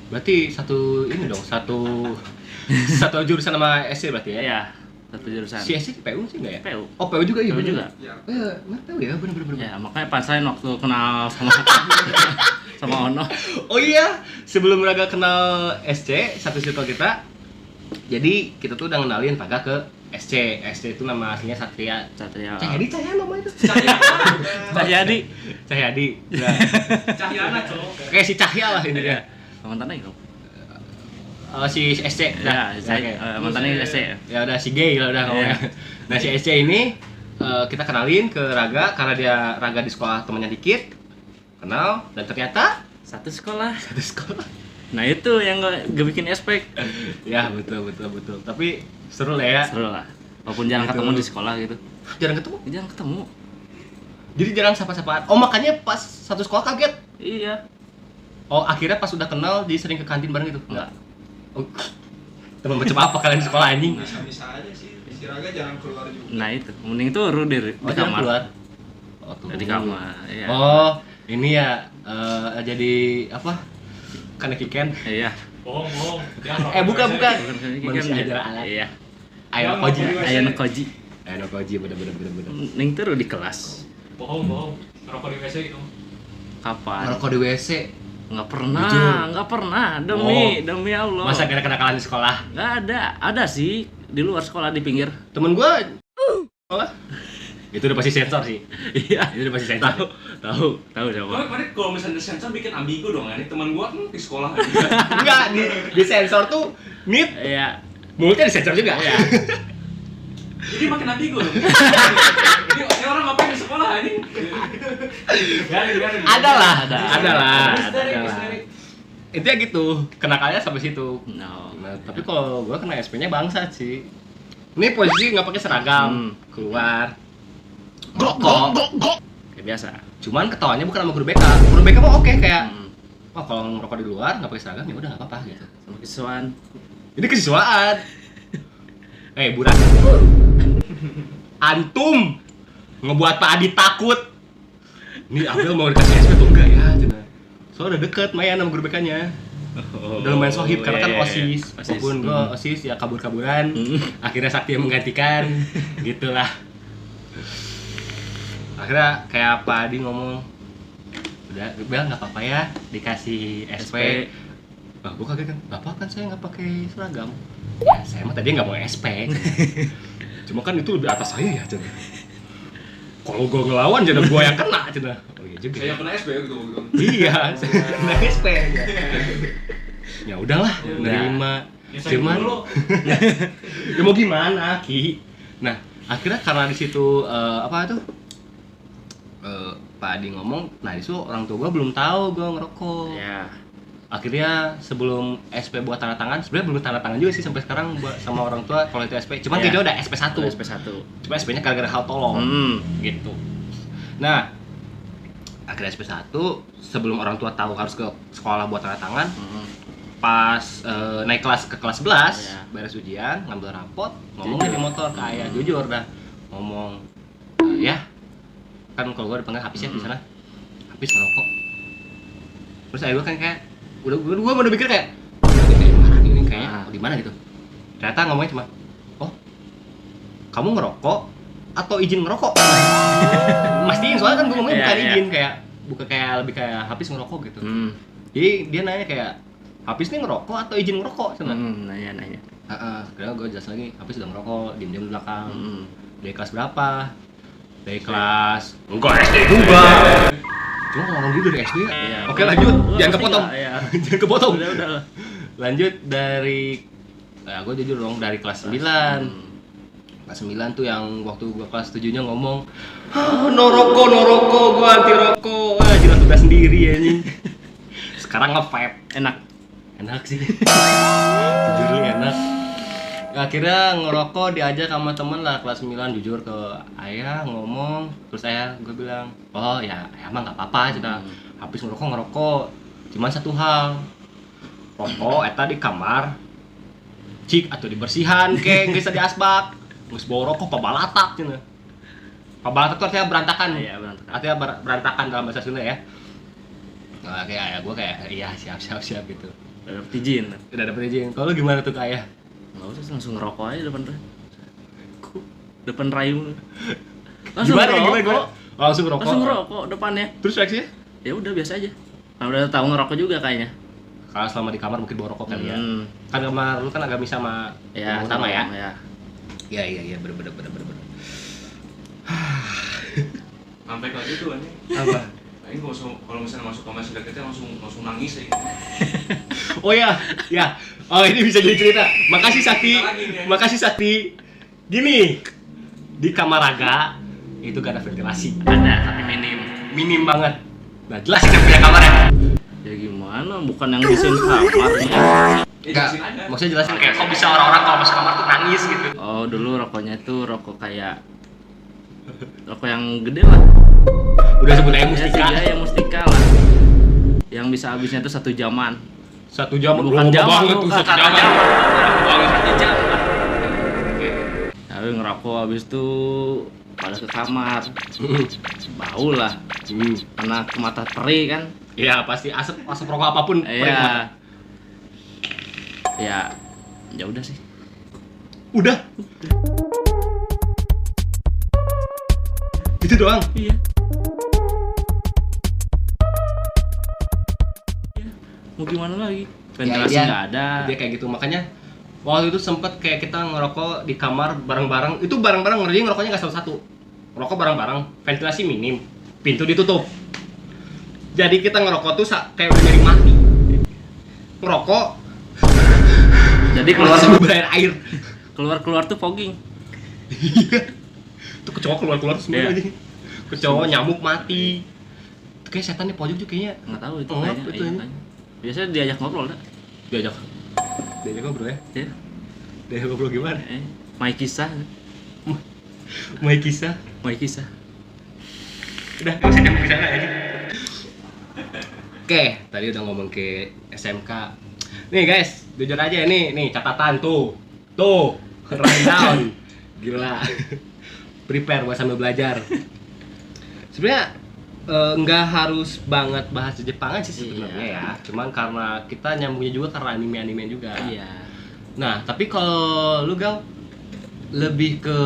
Berarti satu ini dong, satu jurusan sama SC berarti ya? Iya, satu jurusan. Si SC PU sih enggak ya? PU. Oh, PU juga ya? PU bener. juga. Nggak tahu ya, bener. Ya, makanya pasain waktu kenal sama sama Ono. Oh iya, sebelum Raga kenal SC, satu circle kita, jadi kita tuh udah ngenalin Raga ke SC. SC itu nama aslinya Satria. Cahyadi namanya itu. Cahyadi. Nah, Cahyana, Cok. kayak si Cahya lah ini dia. Mantannya itu. Si SC. Ya, mantannya SC. Ya udah si gay lah udah ngomongnya. Nah, si SC ini kita kenalin ke Raga karena dia Raga di sekolah temannya dikit. Kenal dan ternyata Satu sekolah. Nah, itu yang gak bikin aspek. ya betul. Tapi seru lah ya. Seru lah. Walaupun jarang Gitu. ketemu di sekolah gitu. Jarang ketemu. Jarang ketemu. Jadi jarang sapa-sapaan. Oh, makanya pas satu sekolah kaget. Iya. Oh, akhirnya pas udah kenal jadi sering ke kantin bareng gitu. Enggak. Oh. Teman macam apa kalian di sekolah anjing? Bisa aja sih. Si Raga jarang keluar juga. Nah, itu. Mending tuh ru di Oh, jangan kamar. keluar. Oh, tuh. Di kamar. Iya. Oh, ini ya jadi apa? Kanekiken. Iya. Bohong. Bukan. Bukan Manusia kan. adalah alat. Iya. Ayo Koji. Ayana Koji. Ayo Koji bener. Mending tuh ru di kelas. Bohong. Ngerokok di WC gitu. Kapan? Ngerokok di WC. Nggak pernah, Jujur. nggak pernah. Oh. Demi Allah. Masa gara kenakalan di sekolah? Nggak ada. Ada sih di luar sekolah di pinggir. Temen gua sekolah. Itu udah pasti sensor sih. Iya. Itu udah pasti sensor. Tahu coba. Kemarin kalau misalnya sensor bikin ambigu dong, ini teman gua kan di sekolah aja. Enggak, di sensor tuh nit, Iya. mulutnya disensor juga. Iya. Jadi makin ambigu dong. Jadi ini orang ngapain di sekolah ini? Biarin. Ada lah. Misteri. Intinya gitu, kenakalnya sampai situ. No. Nah, tapi kalau gua kena SP-nya bangsat sih. Ini posisi nggak pakai seragam, keluar, ngerokok. Kayak biasa. Cuman ketawanya bukan sama guru BK. Guru BK mah oke kayak, Hmm. wah kalau ngerokok di luar nggak pakai seragam ya udah nggak apa-apa gitu. Sama kisuan. Ini kesiswaan. Burak. Antum ngebuat Pak Adi takut. Ini Abel mau dikasih SP atau enggak ya? Cina. Soalnya udah deket main sama guru BK-nya. Udah lumayan sohib karena kan OSIS. Walaupun gue OSIS ya kabur-kaburan. Akhirnya Sakti yang menggantikan. Gitulah. Akhirnya kayak Pak Adi ngomong, udah Bel nggak apa-apa ya dikasih SP. Nah, gue kaget kan, bapak kan saya nggak pakai seragam. Ya saya mah tadi nggak mau SP. Cuma kan itu lebih atas saya ya Cina. Kalau gue ngelawan jadi gue yang kena Cina. Oh iya juga. Saya kena SP gitu. Iya, saya kena SP. Ya udahlah, menerima. Cuman, ya mau gimana Ki? Nah, akhirnya karena di situ apa tuh? Pak Adi ngomong, nah itu orang tua gue belum tahu gue ngerokok. Ya. Akhirnya sebelum SP buat tanda tangan, sebenarnya belum tanda tangan juga sih sampai sekarang buat sama orang tua kalau itu SP. Cuman Ya. dia udah SP1. SP1. Cuma SP-nya gara-gara hal tolong. Gitu. Nah, akhirnya SP1 sebelum orang tua tahu harus ke sekolah buat tanda tangan. Pas naik kelas ke kelas 11, Ya. beres ujian, ngambil rapot, ngomong di motor ke ayah, jujur dah. Ngomong, ya kan kalau gue dipanggil Hafiz ya di sana. Hafiz ngerokok. Terus ayah gue kan kayak gue udah mikir kayak marah ini kayaknya gimana gitu. Ternyata ngomongnya cuma, oh kamu ngerokok atau izin ngerokok? Mastiin soalnya kan gue ngomongnya bukan izin, kayak bukan kayak lebih kayak Hafiz ngerokok gitu. Jadi dia nanya kayak, Hafiz nih ngerokok atau izin ngerokok? Nanya. Karena gue jelas lagi, Hafiz udah ngerokok, diem-diem di belakang. Dari kelas berapa? Dari kelas enggak SD juga. Cuma ngomong dulu dari SD ya. Iya. Oke lanjut, jangan Pasti kepotong. nggak, iya. Jangan kepotong. Udah. Lanjut dari, ya gue jujur dong dari kelas 9. Kelas 9 tuh yang waktu gue kelas 7-nya ngomong, no rokok, gue anti rokok. Wah jelas udah sendiri ya ini. Sekarang nge-vape. Enak sih. Jujur enak. Akhirnya ngerokok diajak sama temen lah kelas 9, jujur ke ayah ngomong. Terus ayah gue bilang, oh ya emang nggak apa-apa cina. Habis ngerokok. Cuman satu hal, rokok eta di kamar cik atau dibersihan keng bisa di asbak. Nges bawa rokok pabalatak cina. Pabalatak itu artinya berantakan. Iya, berantakan. Artinya berantakan dalam bahasa Sunda ya. Nah, kayak ayah gue kayak iya siap gitu. Udah dapet izin. Udah dapet izin. Kalau lu gimana tuh kayak? Nggak usah langsung ngerokok aja depan Rayu. Gimana? Langsung ngerokok. Langsung ngerokok depannya. Terus reaksinya? Ya udah biasa aja. Nah, udah tahu ngerokok juga kayaknya. Kalau selama di kamar mungkin bawa rokok kali ya. Hmm. Kan kamar lu kan agak bisa sama Ya, utama ya. Ya. Iya bener. Sampai kayak gitu anjing. Apa? Aing kalau misalnya masuk kamar sedekatnya langsung nangis ya. Oh ya. Oh ini bisa jadi cerita. Makasih Sakti. Gini, di kamar Raga itu gak ada ventilasi. Ada tapi Minim banget. Nah jelas kita punya kamar ya. Ya gimana? Bukan yang desain kamar. Enggak, maksudnya jelasin kayak kok bisa orang-orang kalau masuk kamar tuh nangis gitu. Oh dulu rokoknya tuh rokok yang gede lah. Udah sebut aja Mustika. Ya yang Mustika lah. Yang bisa habisnya tuh 1 jaman. 1 jam Bukan lama jam banget tuh 1 jam. Banget 1 jam lah. Tapi ngerokok habis tuh pada ke kamar. Bau lah. Karena ke mata perih kan. Iya pasti asap rokok apapun. Iya. Ya udah sih. Udah. Itu doang. Iya. Mau gimana lagi? Ventilasi Ya, nggak ada. Dia kayak gitu makanya waktu itu sempet kayak kita ngerokok di kamar bareng-bareng. Itu bareng-bareng ngerokoknya nggak satu-satu. Ngerokok bareng-bareng, ventilasi minim, pintu ditutup. Jadi kita ngerokok tuh kayak udah nyari mati. Ngerokok. Jadi keluar air. keluar tuh fogging. Iya. Tuh kecoa keluar semua Iya. aja. Kecoa nyamuk mati. Itu kayak setan di pojok tuh kayaknya. Nggak tahu itu Ngap kayaknya. itu Iya, ini. kayaknya. Biasanya diajak ngobrol dah. Diajak ngobrol ya. Ya. Diajak ngobrol gimana? Mai kisah. Udah, nggak usah nyambung ke sana aja. Oke, tadi udah ngomong ke SMK. Nih guys, jujur aja nih catatan tuh, write down, gila. Prepare buat sambil belajar. Sebenarnya nggak harus banget bahasa Jepangan sih sebenarnya ya. Cuman karena kita nyambungnya juga karena anime juga. Iya. Nah, tapi kalau lu Gal lebih ke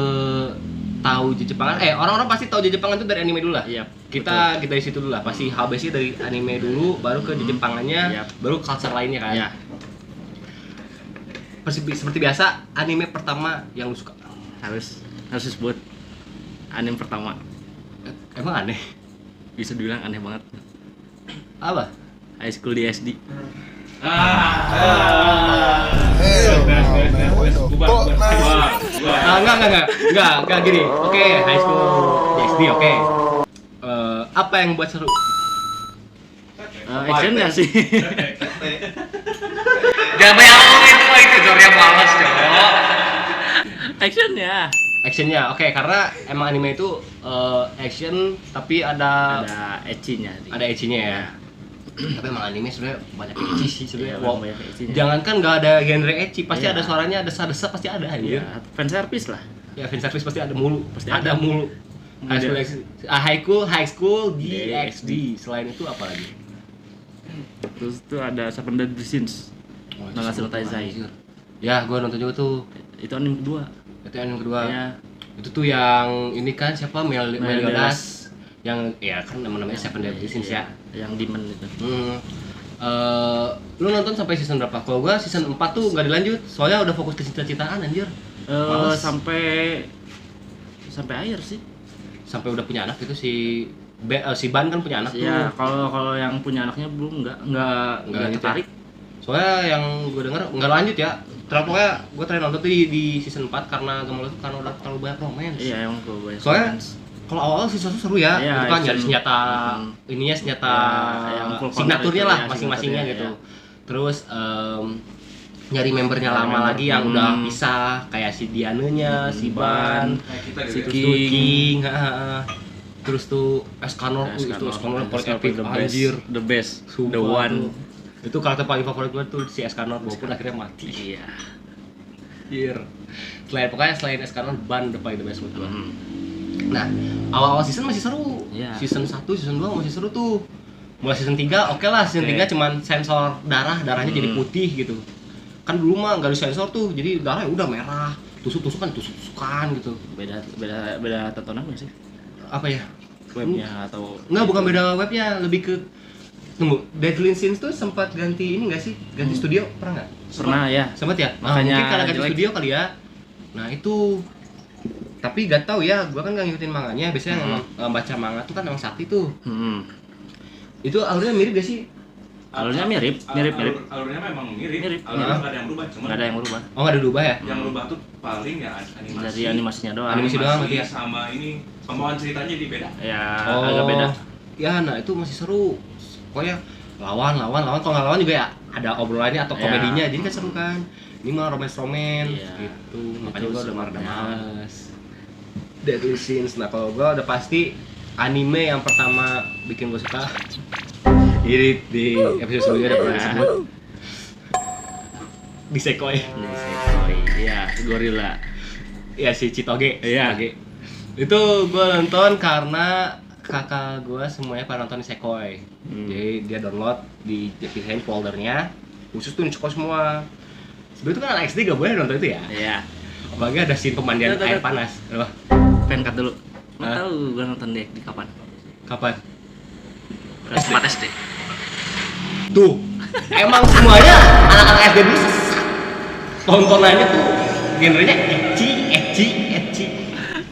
tahu Jepangan, orang-orang pasti tahu Jepangan itu dari anime dulu lah. Iya. Kita dari situ dulu lah. Pasti habisnya dari anime dulu, baru ke Jepangannya, Yap. baru culture lainnya kan. Iya. Seperti biasa, anime pertama yang lu suka. Harus disebut anime pertama. Emang aneh? Bisa dibilang aneh banget. Apa? High School di SD. Enggak gini. Oke, high school di SD, oke. Apa yang buat seru? Action nggak sih? Jangan banyak ngomong itu Jornya males, cowok. Actionnya, oke, karena emang anime itu action tapi ada ecchinya. ada ecchinya ya. Tapi emang anime sebenarnya banyak ecchi sih sebenarnya. Iya, banyak ecchinya. Jangankan nggak ada genre ecchi, pasti Iya. ada suaranya, ada desa pasti ada anjir. Iya, fan service lah. Ya fan service pasti ada mulu, Pasti ada ada. mulu. High school di DxD. XD. Selain itu apa lagi? Terus tuh ada Seven Deadly Sins. Nangatsu no Taizai. Ya, gua nonton juga tuh. Itu anime kedua. Itu yang kedua. Ya. Itu tuh yang ini kan siapa Meliodas. Meliodas yang ya kan namanya Seven Deadly Sins ya. Yang Demon itu. Lu nonton sampai season berapa? Kalau gua season 4 tuh nggak dilanjut, soalnya udah fokus ke cinta-cintaan anjir. Males. sampai akhir sih. Sampai udah punya anak itu si Ban kan punya anak Ya, tuh. kalau yang punya anaknya belum nggak Nggak lanjut ya? tertarik. Soalnya yang gue denger nggak lanjut ya. Terus pokoknya gue terakhir nonton tuh di season 4 karena gak mau lanjut karena udah terlalu banyak romance. Iya, emang gue banyak. Soalnya romance. kalau awal season seru ya, Iya, itu kan nyari action. senjata, ininya senjata Ya, yang full signaturnya combat lah itu, ya, masing-masingnya signaturnya, gitu. ya. Terus nyari membernya Nyari lama member. lagi yang udah pisah kayak si Dianenya, si Ban, Kayak kita Si gitu. terus tuh King. King, terus tuh Escanor, itu Escanor paling epic anjir. The best, Sumpah the one. tuh. Itu karakter paling favorit gue tuh si Escanor, walaupun akhirnya mati. Iya. Selain Escanor, Ban udah paling the best buat gue. Hmm. Nah, awal-awal season masih seru. Iya. Season 1, season 2 masih seru tuh. mulai season 3 oke lah, season Oke. 3 cuman sensor darahnya jadi putih gitu. Kan dulu mah nggak disensor tuh, jadi darahnya udah merah, tusuk-tusukan gitu. Beda tontonan nggak sih? Apa ya? Webnya atau Nggak, bukan beda webnya, lebih ke tunggu, Deadly Sins tuh sempat ganti ini nggak sih? Ganti studio, pernah nggak? pernah ya? Sempat ya? Nah, Makanya mungkin karena ganti jelek. studio kali ya. Nah itu, tapi gak tahu ya, gua kan nggak ngikutin manganya. Biasanya baca manga tuh kan emang sakti tuh. Itu alurnya mirip gak sih? Alurnya mirip. Alurnya memang mirip. Mirip. Alurnya nggak ada yang berubah, cuma Nggak ada yang berubah. Oh nggak ada diubah ya? yang berubah tuh paling ya animasi. Dari animasinya doang. Animasi doang berarti ya? Sama ini pembawaan ceritanya jadi beda. Ya agak beda. Ya, nah itu masih seru. Pokoknya lawan. Kalau nggak lawan juga ya ada obrolannya atau Ya. komedinya, jadi kan seru kan. Ini mah romance Iya. gitu. Makanya Itu gua udah sebenarnya. males. Deadly Sins. Nah kalau gua udah pasti anime yang pertama bikin gua suka. Ini di episode sebelumnya udah pernah disebut. Nisekoi. Iya, gorila. Ya si Chitoge. Iya. Chitoge. Itu gua nonton karena kakak gua semuanya pada nonton Nisekoi. Jadi dia download, dipisahin foldernya, khusus tuh Nisekoi semua. Sebenernya itu kan anak SD gak boleh nonton itu ya. Iya. Apalagi ada scene pemandian Tuh. air panas. Apa? Pengen cut dulu. Lo Hah? tahu gua nonton di kapan? Kapan? Kelas 4 SD. Tuh, emang semuanya anak-anak SD dulu tontonannya tuh genrenya ecchi.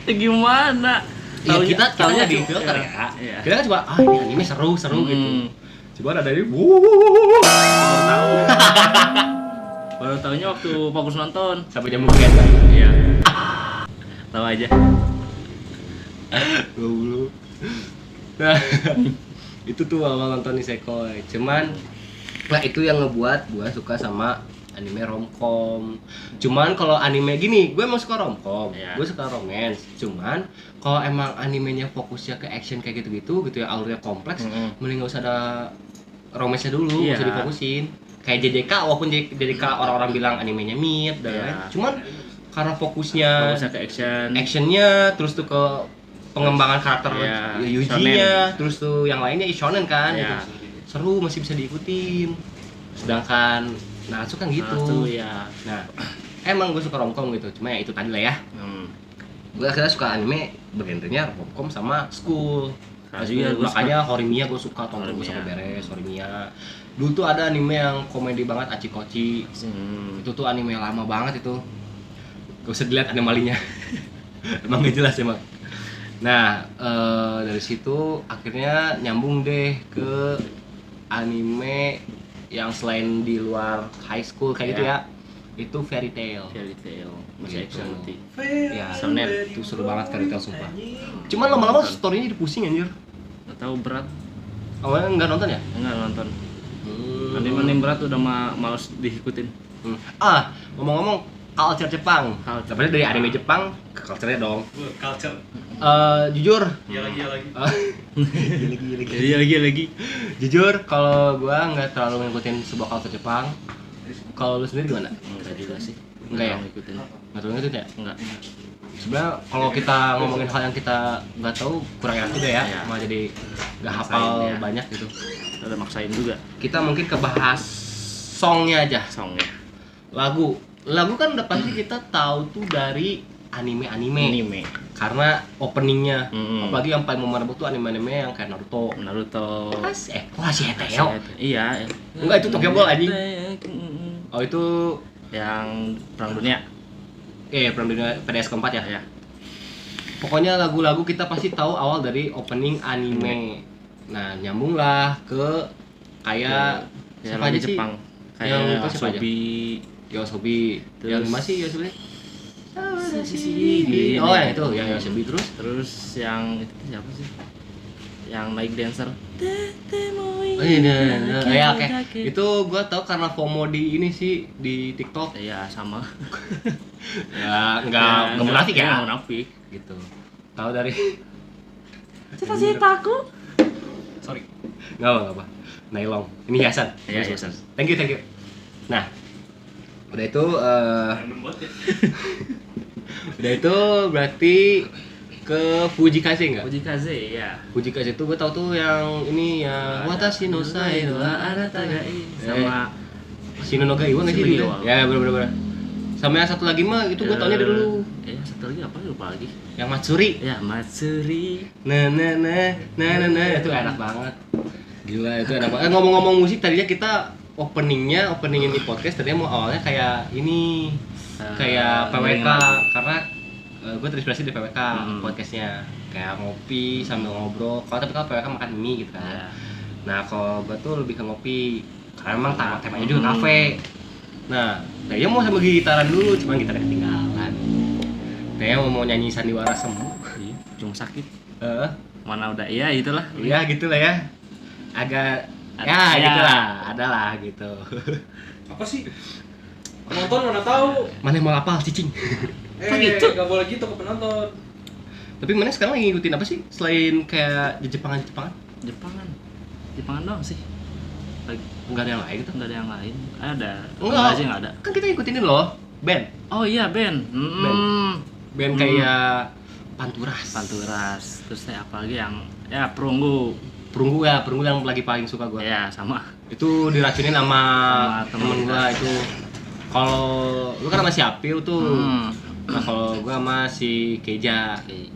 Gimana? Ya, kita taunya nggak di cuma- filter ya. Iya. Kita kan cuma ini anime seru gitu. Coba ada ini, Baru tahu. Baru tahunya waktu fokus nonton. sampai jam weekend kan. Iya. Tahu aja. Dulu. Nah, itu tuh awal nonton Nisekoi. Cuman, nah itu yang ngebuat gua suka sama anime romcom. Cuman kalau anime gini, gue emang suka romcom, Iya. gue suka romance. Cuman kalau emang animenya fokusnya ke action kayak gitu ya, alurnya kompleks, mending nggak usah ada romance-nya dulu, nggak usah Iya. difokusin. Kayak JJK, walaupun JJK orang-orang bilang animenya mid dan Iya. lain. Cuman karena fokusnya Fokusnya ke action. actionnya, terus tuh ke pengembangan karakter Iya, Yuji-nya, terus tuh yang lainnya shonen kan, Iya. gitu. Seru, masih bisa diikutin. Sedangkan Naruto kan gitu. Naruto, ya. Nah, emang gue suka romcom gitu, cuma ya itu tadi lah ya. Gue akhirnya suka anime bergenrenya romcom sama school. Nah, juga gua Makanya Horimiya gue suka, tonton gue Horimiya. sampai beres Horimiya. Dulu tuh ada anime yang komedi banget, Achikochi. Itu tuh anime lama banget itu. Gak usah dilihat anomalinya. Emang gak jelas emang. Nah, dari situ akhirnya nyambung deh ke anime yang selain di luar high school kayak gitu ya. Itu Fairy Tail. Fairy Tail, masih Gitu. action nanti. Ya, Shonen. itu seru banget Fairy Tail sumpah. Cuman lama-lama story-nya dipusing anjir. Gak tahu berat, Awalnya nggak nonton ya? enggak nonton. Anime berat udah males diikutin. Ah, ngomong-ngomong culture Jepang. Culture. Dapetnya dari anime Jepang ke culture-nya dong. Culture. Jujur, Ya lagi. Lagi. jujur kalau gua nggak terlalu ngikutin sebuah culture Jepang. Kalau lu sendiri gimana? Enggak juga sih. Enggak ya? Ngikutin. Nggak terlalu ngikutin ya? Enggak. Sebenarnya kalau kita ngomongin hal yang kita nggak tahu kurang enak juga ya, Iya. malah jadi nggak Maksain, hafal ya. banyak gitu. Udah maksain juga Kita mungkin kebahas songnya aja. songnya. Lagu kan udah pasti kita tahu tuh dari anime. Karena openingnya, apalagi yang paling memorable tuh anime-anime yang kayak Naruto. Si Heteo. Iya. Enggak, itu Tokyo Ghoul, anjing. Oh itu Yang Perang Dunia. Perang Dunia PDS keempat ya. Ya. Pokoknya lagu-lagu kita pasti tahu awal dari opening anime. Nah, nyambung lah ke kayak Ya, siapa aja lagu sih? Jepang. Yang Kayak itu siapa aja? Sobi. Yoasobi. Terus- Yang masih Yoasobi. Gini. Oh, yang itu, yang Yoasobi terus. Terus yang itu siapa sih? Yang naik dancer. Oh iya, ya oke. Itu gua tahu karena FOMO di ini sih di TikTok. Iya, sama. Ya, enggak munafik ya. Enggak munafik. Gitu. Tahu dari Cita-citaku. sorry. Enggak apa. Nailong. Ini hiasan. Iya, hiasan. Thank you. Nah, udah itu Yang membuat ya. udah itu berarti ke Fujikaze nggak? Fujikaze ya. Fujikaze itu gue tau tuh yang ini ya Watashi no sai wa anata ga Sama Shino no Gaiwa nggak sih? Shino no Gitu? Gaiwa. Ya bener-bener. Sama yang satu lagi mah itu gue taunya dari dulu. Satu lagi apa lupa lagi. Yang Matsuri. Ya Matsuri. Nah itu enak banget. Gila itu enak banget. Ngomong-ngomong musik tadinya kita opening ini podcast tadinya mau awalnya kayak ini kayak PWK karena gue terinspirasi dari PWK podcastnya kayak ngopi sambil ngobrol. Kalau tapi kalau PWK makan mie gitu kan. Ya. Nah kalau gue tuh lebih ke ngopi karena emang temanya juga kafe. Nah kayaknya mau sambil gitaran dulu cuman gitarnya ketinggalan. Kayaknya mau nyanyi sandiwara semu. Iya, cuma sakit. Mana udah itulah. Iya gitulah ya. Agak Ya. gitulah, adalah gitu. Apa sih? Penonton mana tahu? Mana yang mau apal cicing? Gitu. Gak boleh gitu ke penonton. Tapi mana sekarang lagi ngikutin apa sih selain kayak Jepangan? Jepangan doang sih. Lagi Enggak ada yang lain gitu? nggak ada yang lain. Ada. Enggak sih nggak ada. Kan kita ngikutin ini loh, band. Oh iya band. Band kayak Panturas. Terus apa lagi yang ya Perunggu. Perunggu yang lagi paling suka gue. Ya sama. Itu diracunin sama temen temen gue itu. Kalau lu kan sama si Apil tuh. Nah kalau gue sama si Keja. Oke.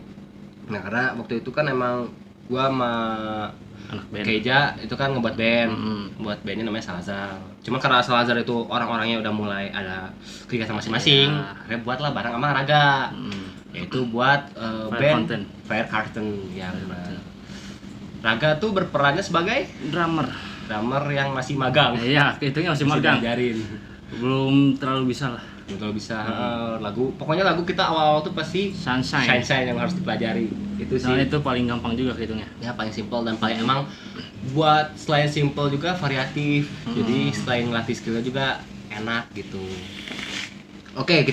Nah karena waktu itu kan emang gue sama Anak band. Keja itu kan ngebuat band, buat bandnya namanya Salazar. Cuma karena Salazar itu orang-orangnya udah mulai ada kegiatan masing-masing, Iya. akhirnya buatlah bareng sama Raga. Yaitu buat band Fire Carton ya benar. Raga tuh berperannya sebagai Drummer. yang masih magang. Iya, hitungnya masih magang. Diajarin. Belum terlalu bisa lah. Betul bisa pokoknya lagu kita awal-awal tuh pasti Sunshine yang harus dipelajari. Itu sih. Soalnya itu paling gampang juga hitungnya. Ya paling simpel dan paling emang buat selain simpel juga variatif. Jadi selain ngelatih skillnya juga enak gitu. Oke,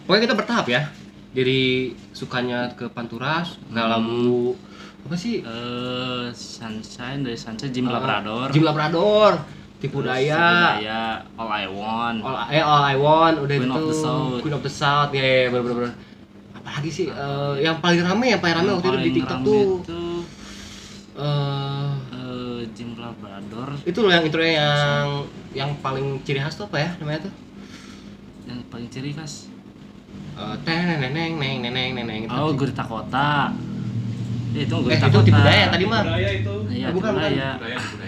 pokoknya kita bertahap ya. Jadi sukanya ke Panturas, nggak lagu apa sih? Sunshine dari Sunshine Jim Labrador. Tipu Terus Daya, All I Want. All I Want, udah Queen itu of the South. Queen of the South, ya bener. Apalagi sih yang paling rame waktu itu di TikTok tuh Jim Labrador. itu loh yang intronya yang paling ciri khas tuh apa ya namanya tuh? Yang paling ciri khas. Neneng itu. Oh, Gurita Kota. Itu itu Gurita Kota. Tipu Daya tadi mah. Budaya itu. Iya, Bukan. Tipu Daya.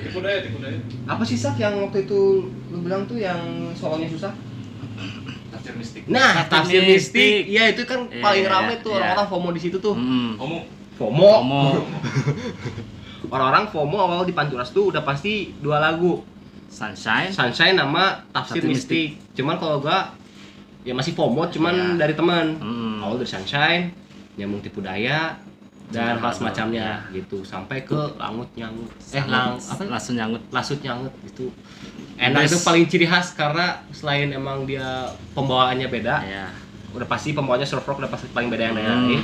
Tipu daya. Apa sih Sak yang waktu itu lu bilang tuh yang soalnya susah? Tafsir mistik. Nah, tafsir mistik. Iya, itu kan Iya, paling rame tuh iya. orang-orang FOMO di situ tuh. FOMO. Orang-orang FOMO awal di Panturas tuh udah pasti 2 lagu. Sunshine. Sunshine nama tafsir mistik. Cuman kalau gua ya masih FOMO cuman Iya. dari teman. Hmm. Awal dari Sunshine, nyambung Tipu Daya dan hal semacamnya Iya. gitu sampai ke Langut Nyangut. Langsung nyangut. Lasut Nyangut gitu. Enak itu paling ciri khas karena selain emang dia pembawaannya beda, Ya. udah pasti pembawaannya surf rock udah pasti paling beda yang lain.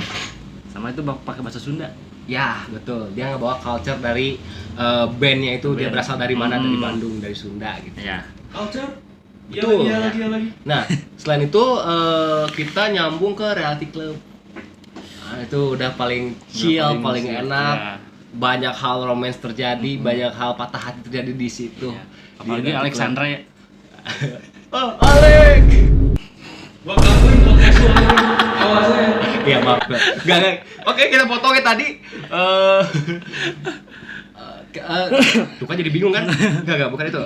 Sama itu pakai bahasa Sunda. Ya betul, dia ngebawa culture dari bandnya itu dia Band. berasal dari mana, dari Bandung, dari Sunda gitu. Ya. Culture. Betul. Iya lagi. Nah selain itu kita nyambung ke Reality Club. Nah, itu udah paling chill, paling enak. Ya. Banyak hal romance terjadi, banyak hal patah hati terjadi di situ. Ya. Apalagi Di Reality Alexandra ya. Club. Oh, Alex. Gua gangguin podcast lu. Awas ya. Iya maaf. Enggak. Oke, kita potongnya tadi. Tuh kan jadi bingung kan? Enggak, bukan itu.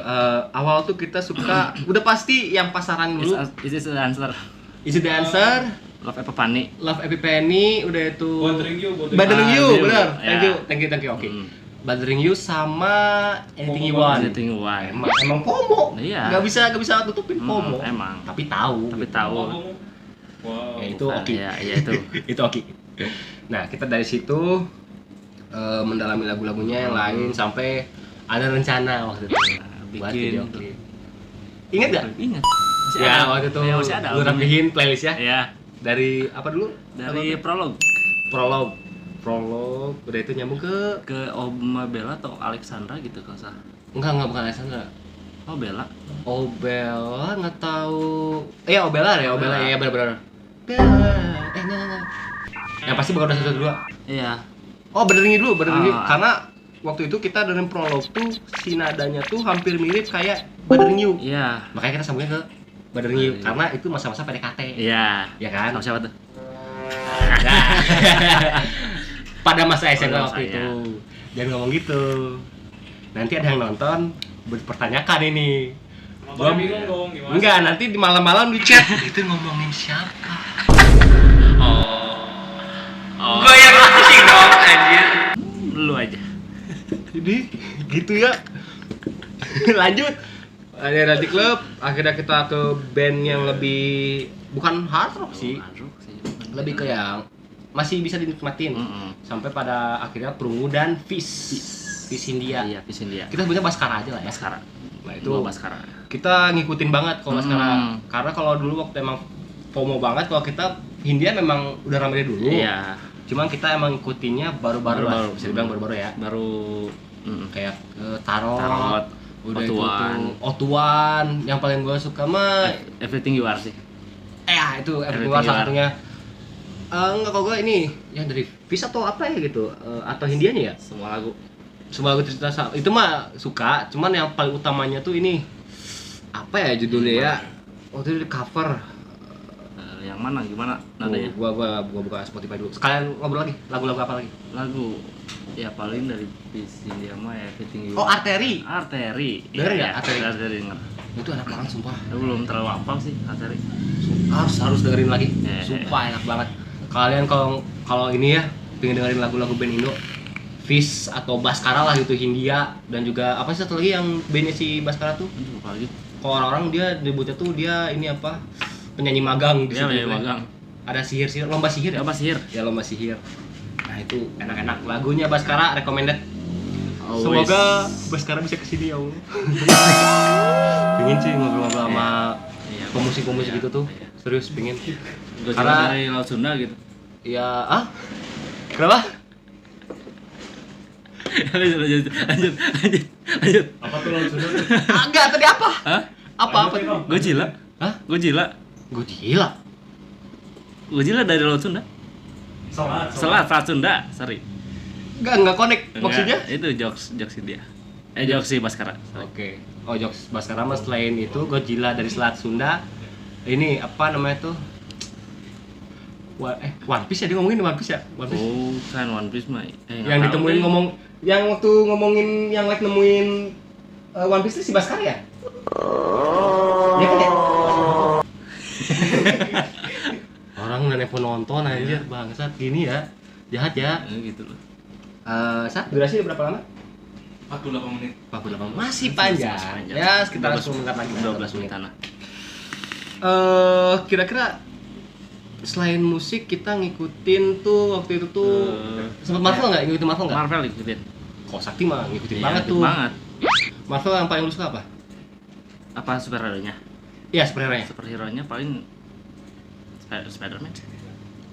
Awal tuh kita suka udah pasti yang pasaran dulu. Is the answer. Is the answer? Love Epipani. Love Epiphany udah itu. Bothering you. Bothering you, You. benar. Ya. Thank you. Oke. Bothering you sama Anything You Want. Anything You Want. Emang FOMO. Iya. Gak bisa tutupin FOMO. Emang. Tapi tahu. Wow. Ya, itu oke. Iya, itu. Itu oke. Nah, kita dari situ mendalami lagu-lagunya yang lain sampai ada rencana waktu itu buat Bikin. video klip. Ingat gak? Ingat. Ya, waktu itu Ya, masih ada. lu rapihin playlist ya. Ya. Dari apa dulu? Dari prolog Prolog. Udah itu nyambung ke Oma Bella atau Alexandra gitu kalau salah. enggak bukan Alexandra. Oh Bella. Obella nggak tahu. Obella ya, Obella ya benar-benar. Bella. Enggak. Yang pasti bakal udah 1, 2. Iya. Oh, benerin dulu. Ah. Karena waktu itu kita dengerin prolog tuh si nadanya tuh hampir mirip kayak Bothering You. Iya. Makanya kita sambungnya ke Bothering You Iya. karena itu masa-masa PDKT. Iya. Ya kan? Sama siapa tuh? Nah. Pada masa SMA Pada waktu masa, itu. Jangan ngomong gitu. Nanti ada yang nonton berpertanyakan ini. Gua bingung dong gimana. Enggak, nanti di malam-malam di chat itu ngomongin siapa? Oh. Gue yang pusing dong anjir. Lu aja. Jadi gitu ya. Lanjut. Ada Nanti Club, akhirnya kita ke band yang lebih bukan hard rock sih. Lebih ke yang masih bisa dinikmatin. Sampai pada akhirnya Prungu dan Fish India. Iya, Fish India. Kita sebutnya Baskara aja lah ya. Baskara. Nah itu Dua Baskara. kita ngikutin banget kalau Baskara. Karena kalau dulu waktu emang FOMO banget, kalau kita Hindia memang udah rame dari dulu. Iya. Cuman kita emang ngikutinnya baru-baru lah. Baru-baru. Bisa dibilang baru-baru ya. Baru Kayak Tarot, Tarot, udah Otuan. itu Otuan. Yang paling gue suka mah Everything You Are sih. itu Everything Everything You Are. satunya. Enggak, kalau gue ini yang dari Fish atau apa ya gitu, atau Hindianya ya. Semua lagu. Semua lagu cerita itu mah suka, cuman yang paling utamanya tuh ini apa ya judulnya ya? Waktu itu di cover. Yang mana gimana nadanya? Gua buka Spotify dulu. Sekalian ngobrol lagi. Lagu-lagu apa lagi? Lagu ya paling dari Fish India mah ya Everything You Oh, Are. Arteri. Arteri. Denger Iya, nggak Arteri? Arteri denger. Itu enak banget sumpah. Aku belum terlalu hafal sih Arteri. Harus dengerin lagi. Iya. Sumpah enak banget. Kalian kalau ini ya pengen dengerin lagu-lagu band Indo, Fish atau Baskara lah gitu, Hindia, dan juga apa sih satu lagi yang bandnya si Baskara tuh? Aduh, apa lagi? Kalau orang-orang dia debutnya tuh dia ini apa? Penyanyi magang di Iya, situ. penyanyi magang. Ada sihir, lomba sihir ya? Apa sihir? Ya lomba sihir. Nah itu enak-enak lagunya Baskara, recommended. Always. Semoga Baskara bisa kesini ya Allah. Pengen sih ngobrol-ngobrol sama Iya, pemusik-pemusik iya, gitu tuh. iya. Serius pengen. Gua Karena- dari Laut Sunda gitu. Ya, kenapa? lanjut. Apa tuh laut Sunda? Enggak, tadi apa? Hah? Apa Lanjutin, tuh? Om. Gojila? Hah? Gojila? Gojila. Gojila dari Laut Sunda? Selat Sunda, sorry. Enggak connect Enggak, maksudnya? itu jokes dia. Jokes si Baskara. Sorry. Oke. Oh, jokes Baskara mah selain itu Godzilla dari Selat Sunda. Ini apa namanya tuh? One Piece ya, dia ngomongin One Piece ya? One Piece. Oh, kan One Piece mah. Yang ditemuin yang waktu ngomongin yang like nemuin One Piece itu si Baskara ya? Iya kan ya? Orang udah nepon nonton anjir, bangsat gini ya. Jahat ya. gitu loh. Saat durasi berapa lama? 48 menit. 48. Masih panjang. Masih panjang. Ya, sekitar 10 menit lagi. 12 menit tanah. Kira-kira selain musik kita ngikutin tuh waktu itu tuh sempet Marvel nggak? Ngikutin Marvel nggak? Marvel ikutin. Kok Sakti mah ngikutin Iya, banget ikutin tuh. Banget. Marvel yang paling lu suka apa? Apa superhero-nya? Iya, superhero-nya. Superhero-nya paling Spider-Man.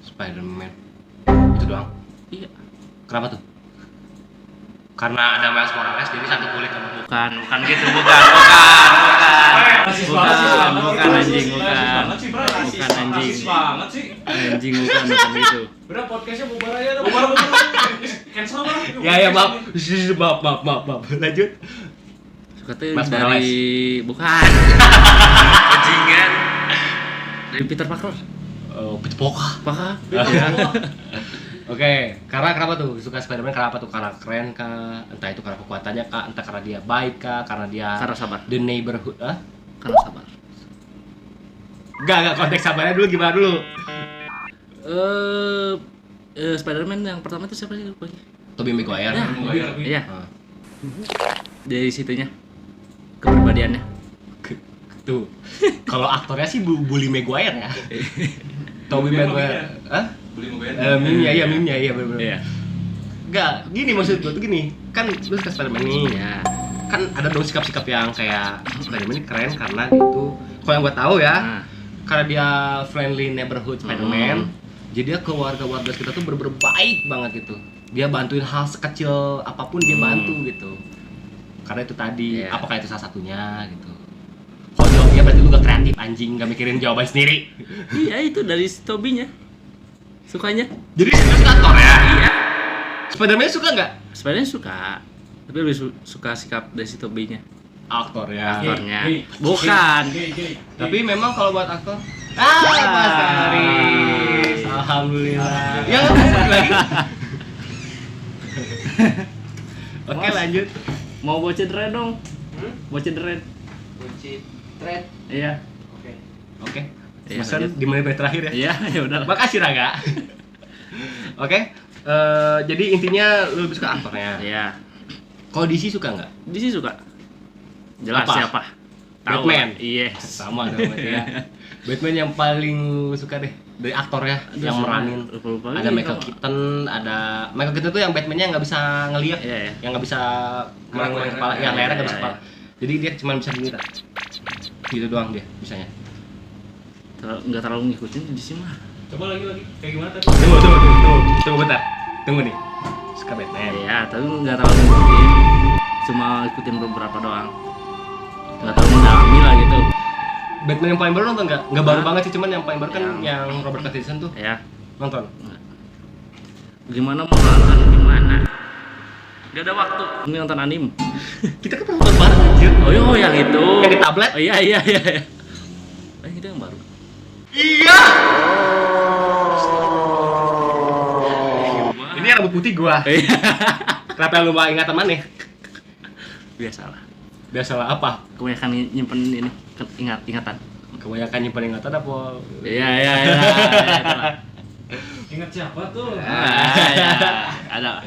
Spider-Man. Itu doang. Iya. Kenapa tuh? Karena ada Miles Morales jadi satu kulit sama lu. Bukan gitu, bukan. Rasis Bukan, banget sih. bukan anjing, Rasis bukan. banget sih, bro. Rasis Bukan anjing. banget sih. Anjing bukan gitu. Udah podcastnya bubar aja dah. Bubar. Cancel lah. Ya maaf. Maaf. Lanjut. Suka tuh Miles dari bukan. Anjingan. Dari Peter Parker. Peter Parker. Parker. Oke, karena kenapa tuh suka Spider-Man? Kenapa tuh? Karena keren kah? Entah itu karena kekuatannya kah? Entah karena dia baik kah? Karena dia Karena sabar. the neighborhood, Karena sabar. Enggak, konteks sabarnya dulu gimana dulu? Spider-Man yang pertama itu siapa sih lupa? Tobey Maguire. Ya. Maguire. Iya, Ah, dari situnya. Kepribadiannya. tuh. Kalau aktornya sih Bully Maguire ya. Tobey Maguire. Hah? Beli mobil. Meme-nya iya benar. Iya. Enggak, gini maksud gue tuh gini. Kan lu suka Spider-Man nih. Ya. Kan ada dong sikap-sikap yang kayak Spider-Man ini keren karena itu. Kalau yang gue tahu ya, Nah, karena dia friendly neighborhood Spider-Man, jadi dia ke warga-warga kita tuh bener-bener baik banget gitu. Dia bantuin hal sekecil apapun dia bantu gitu. Karena itu tadi, Iya. apakah itu salah satunya gitu. Kalau jawabnya berarti lu gak kreatif anjing, gak mikirin jawaban sendiri. iya itu dari si Tobinya. Sukanya? Jadi lu suka aktor ya? Iya. Spider-Man suka nggak? Spider-Man suka, tapi lebih suka sikap Daisy Toby-nya. Aktor ya. Aktornya. Bukan. Tapi memang kalau buat aktor Mas Aris, alhamdulillah. Ya nggak lagi. Oke Mas. lanjut. Mau bocet red dong? Bocet red. Kunci thread. Iya. Oke. Iya, Pesan lanjut. di menit terakhir ya. Iya, ya udah. Makasih Raga. Oke. Jadi intinya lu lebih suka aktornya. Iya. Kalau DC suka nggak? DC suka. Jelas Apa? siapa? Tahu. Batman. Yes. Sama dong berarti ya. Batman yang paling lu suka deh dari aktornya yang meranin. Lupa-lupa Ada lagi Michael apa. Keaton, ada Michael Keaton tuh yang Batman-nya nggak bisa ngeliat, Iya, iya. yang nggak bisa ngoreng kepala, yang lehernya nggak bisa Iya, kepala. Jadi dia cuma bisa gini tak. Gitu doang dia bisanya. Nggak terlalu ngikutin di sini mah. Coba lagi kayak gimana tadi? Tunggu bentar. Tunggu nih. Suka Batman. Iya, tapi nggak terlalu ngikutin. Cuma ikutin beberapa doang. Nggak terlalu mendalami lah gitu. Batman yang paling baru nonton nggak? Nggak baru Hah? banget sih, cuman yang paling baru kan Yang- yang Robert Pattinson tuh. Ya. Nonton. Gimana mau nonton gimana? Gak ada waktu. Ini nonton anim. Kita kan nonton bareng anjir. Oh yang itu. Yang di tablet? Oh iya. Itu yang baru. Iya. Ini yang rambut putih gua. Iya. Kenapa lu mau ingatan mana? Biasalah. Biasalah apa? Kebanyakan nyimpen ini ingatan. Kebanyakan nyimpen ingatan apa? Iya. Itulah. Ingat siapa tuh? Ya, ada.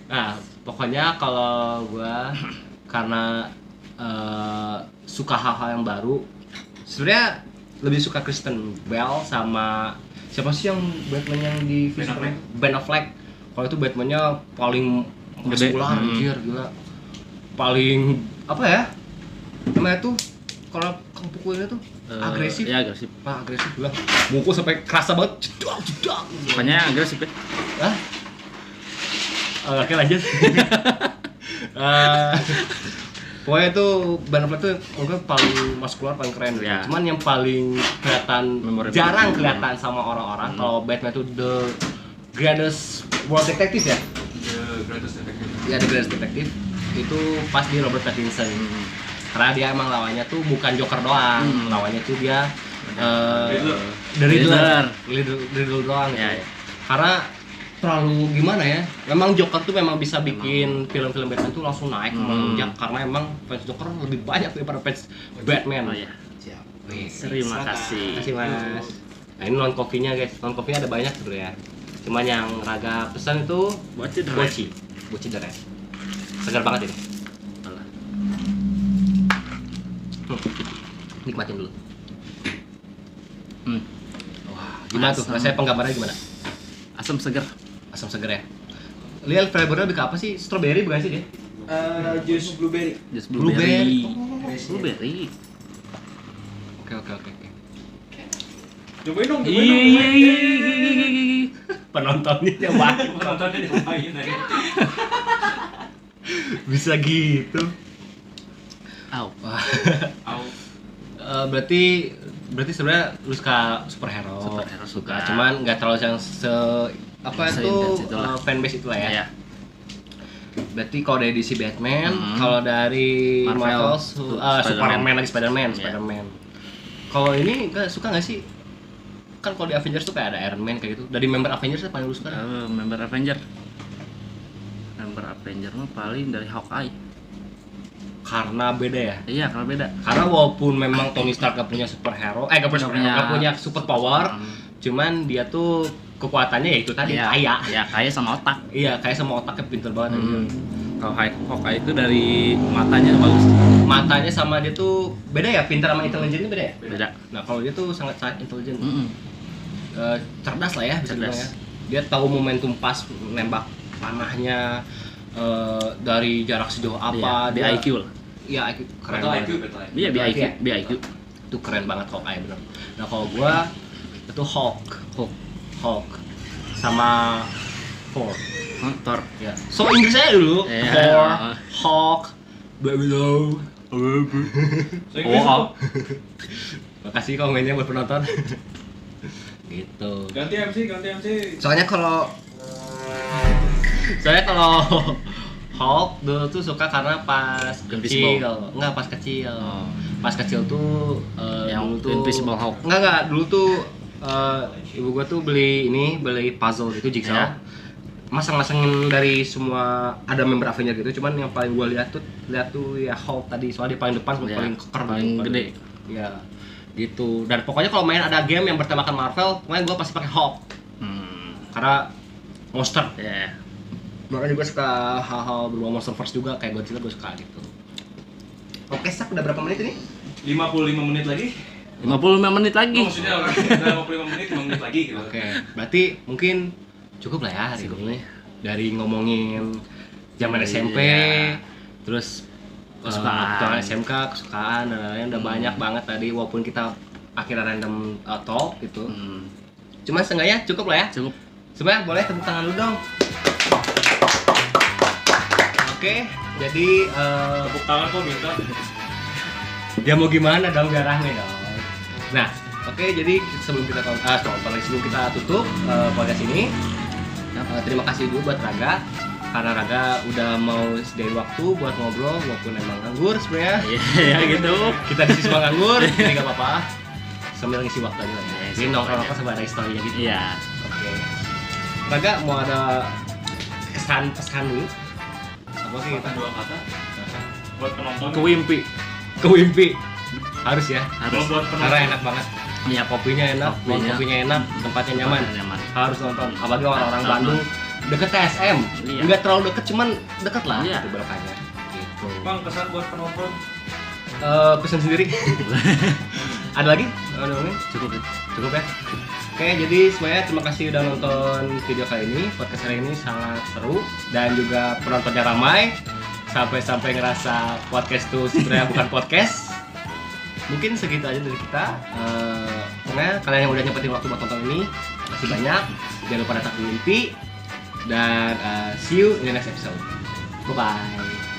Nah, pokoknya kalau gua karena suka hal-hal yang baru, sebenarnya lebih suka Kristen Bell sama siapa sih yang Batman yang di Ben Affleck. Ben Affleck. Kalau itu Batman-nya paling Gede. muskular, anjir, gila. Paling apa ya? Namanya tuh kalau pukulnya tuh agresif. Iya, agresif. Agresif gila. Mukul sampai kerasa banget. Jedang. Pokoknya agresif ya. Hah? Oke lanjut. Pokoknya itu Ben Affleck tuh mungkin paling muskular, paling keren. Ya. Cuman yang paling kelihatan Memorable. jarang kelihatan sama orang-orang kalau Batman itu the greatest world detective ya. The Greatest Detective. Ya the greatest detective itu pas di Robert Pattinson. Karena dia emang lawannya tuh bukan Joker doang, lawannya tuh dia Riddler. The Riddler. Riddler doang gitu. Ya. Karena terlalu gimana ya? Memang Joker tuh memang bisa bikin film-film Batman tuh langsung naik melonjak karena emang fans Joker lebih banyak daripada fans Batman. Oh iya. Siap. Terima kasih. Terima kasih Mas. Nah ini non coffee-nya guys. Non coffee-nya ada banyak sebenarnya. Cuman yang Raga pesan itu Bocil the Boci. Boci the Red. Segar banget ini. Alah. Nikmatin dulu. Hmm. Wah, gimana tuh? Asam. Rasanya penggambarannya gimana? Asam segar. Asam seger ya. Lihat flavornya lebih ke apa sih? Strawberry bukan sih dia? Jus blueberry. Just Blueberry. blueberry. Blueberry. Oke. Cobain dong, Iya. Penontonnya nyobain. Penontonnya diapain tadi? Bisa gitu. Au. Wah. Au. Berarti sebenarnya lu suka superhero. Superhero suka. Cuman nggak terlalu yang apa itu Se-intens itulah. fanbase itulah ya. Iya. Berarti kalau dari DC Batman, Hmm. kalau dari Marvel, Marvel, Spider-Man. Superman lagi Spider-Man. Iya. Kalau ini suka nggak sih? Kan kalau di Avengers tuh kayak ada Iron Man kayak gitu. Dari member Avengers apa yang lu suka? Member Avenger. Member Avenger mah paling dari Hawkeye. Karena beda ya. Iya, kalau beda. Karena walaupun memang Tony Stark gak punya superhero, gak punya super power, cuman dia tuh kekuatannya ya itu tadi Iya, kaya. Iya, kaya sama otak. Iya, kayak sama otaknya pinter banget. anjir. Kalau Hawkeye itu dari matanya bagus. Matanya sama dia tuh beda ya, pintar sama intelijen itu beda ya? Beda. Nah, kalau dia tuh sangat intelijen. Mm-mm. Cerdas lah ya bisa dibilang ya. Cerdas. Dia tahu momentum pas nembak panahnya dari jarak sejauh apa. Iya, BIQ lah. Iya, IQ keren Battle banget. IQ, Battle IQ. Iya, BIQ. Iya. BIQ. Itu keren banget Hawkeye bener. Nah kalau gua itu Hulk sama Thor. Thor. Ya. So Inggris aja dulu. Iya. Thor, Hulk, Black Widow. So, Inggris Oh. Makasih komennya buat penonton. Gitu. Ganti MC. Soalnya kalau Hulk dulu tuh suka karena pas Invisible. kecil. Enggak, pas kecil. Oh. Pas kecil tuh Yang dulu tuh Invisible Hulk. Enggak, dulu tuh ibu gua tuh beli puzzle gitu jigsaw. Ya. Masang-masangin dari semua ada member Avenger gitu, cuman yang paling gua lihat tuh ya Hulk tadi, soalnya dia paling depan sama Ya, paling keker paling gitu, gede. Ya. Gitu. Dan pokoknya kalau main ada game yang bertemakan Marvel, pokoknya gua pasti pakai Hulk. Karena monster. Ya. Makanya gue suka hal-hal berbau monsterverse juga, kayak Godzilla gue suka gitu. Oke, Sak, udah berapa menit ini? 55 menit lagi. 55 menit lagi. Oh, maksudnya udah 55 menit, 5 menit lagi gitu. Oke, berarti mungkin cukup lah ya hari ini. Dari ngomongin zaman SMP, terus Kesukaan. SMK, kesukaan, dan lain-lain udah banyak banget tadi, walaupun kita akhirnya random talk gitu. Cuman seenggaknya cukup lah ya. Cukup. Sebenarnya boleh tepuk tangan dulu dong. Oke, jadi Tepuk tangan kok minta. ya mau gimana dong, biar rame dong. Nah, oke, jadi sebelum kita tutup podcast ini, terima kasih dulu buat Raga, karena Raga udah mau sediain waktu buat ngobrol walaupun emang nganggur sebenarnya. Ya gitu. Kita di sini semua nganggur, jadi nggak apa-apa. Sambil ngisi waktu aja lah ya. Jadi Yes, nongkrong aja. apa sambil ada historinya gitu. Iya. Oke. Raga mau ada pesan dulu? Apa sih kita? Dua kata buat penonton. Kewimpi. Kewimpi. Harus ya. Harus. Buat penonton. Karena enak banget. Iya, Kopinya enak, kopinya enak, tempatnya nyaman. Nyaman. Harus nonton. Apalagi orang-orang Harus Bandung deket TSM. Iya. Enggak terlalu deket, cuman deket lah Iya. gitu belokannya. Gitu. Bang, kesan buat penonton. Pesan sendiri. Ada lagi? Ada lagi? Cukup. Cukup ya? Oke, jadi semuanya terima kasih udah nonton video kali ini. Podcast hari ini sangat seru dan juga penontonnya ramai. Sampai ngerasa podcast tuh sebenarnya bukan podcast. Mungkin segitu aja dari kita. Pokoknya kalian yang udah nyempetin waktu buat nonton ini, masih banyak. Jangan lupa datang ke mimpi. Dan see you in the next episode. Bye-bye.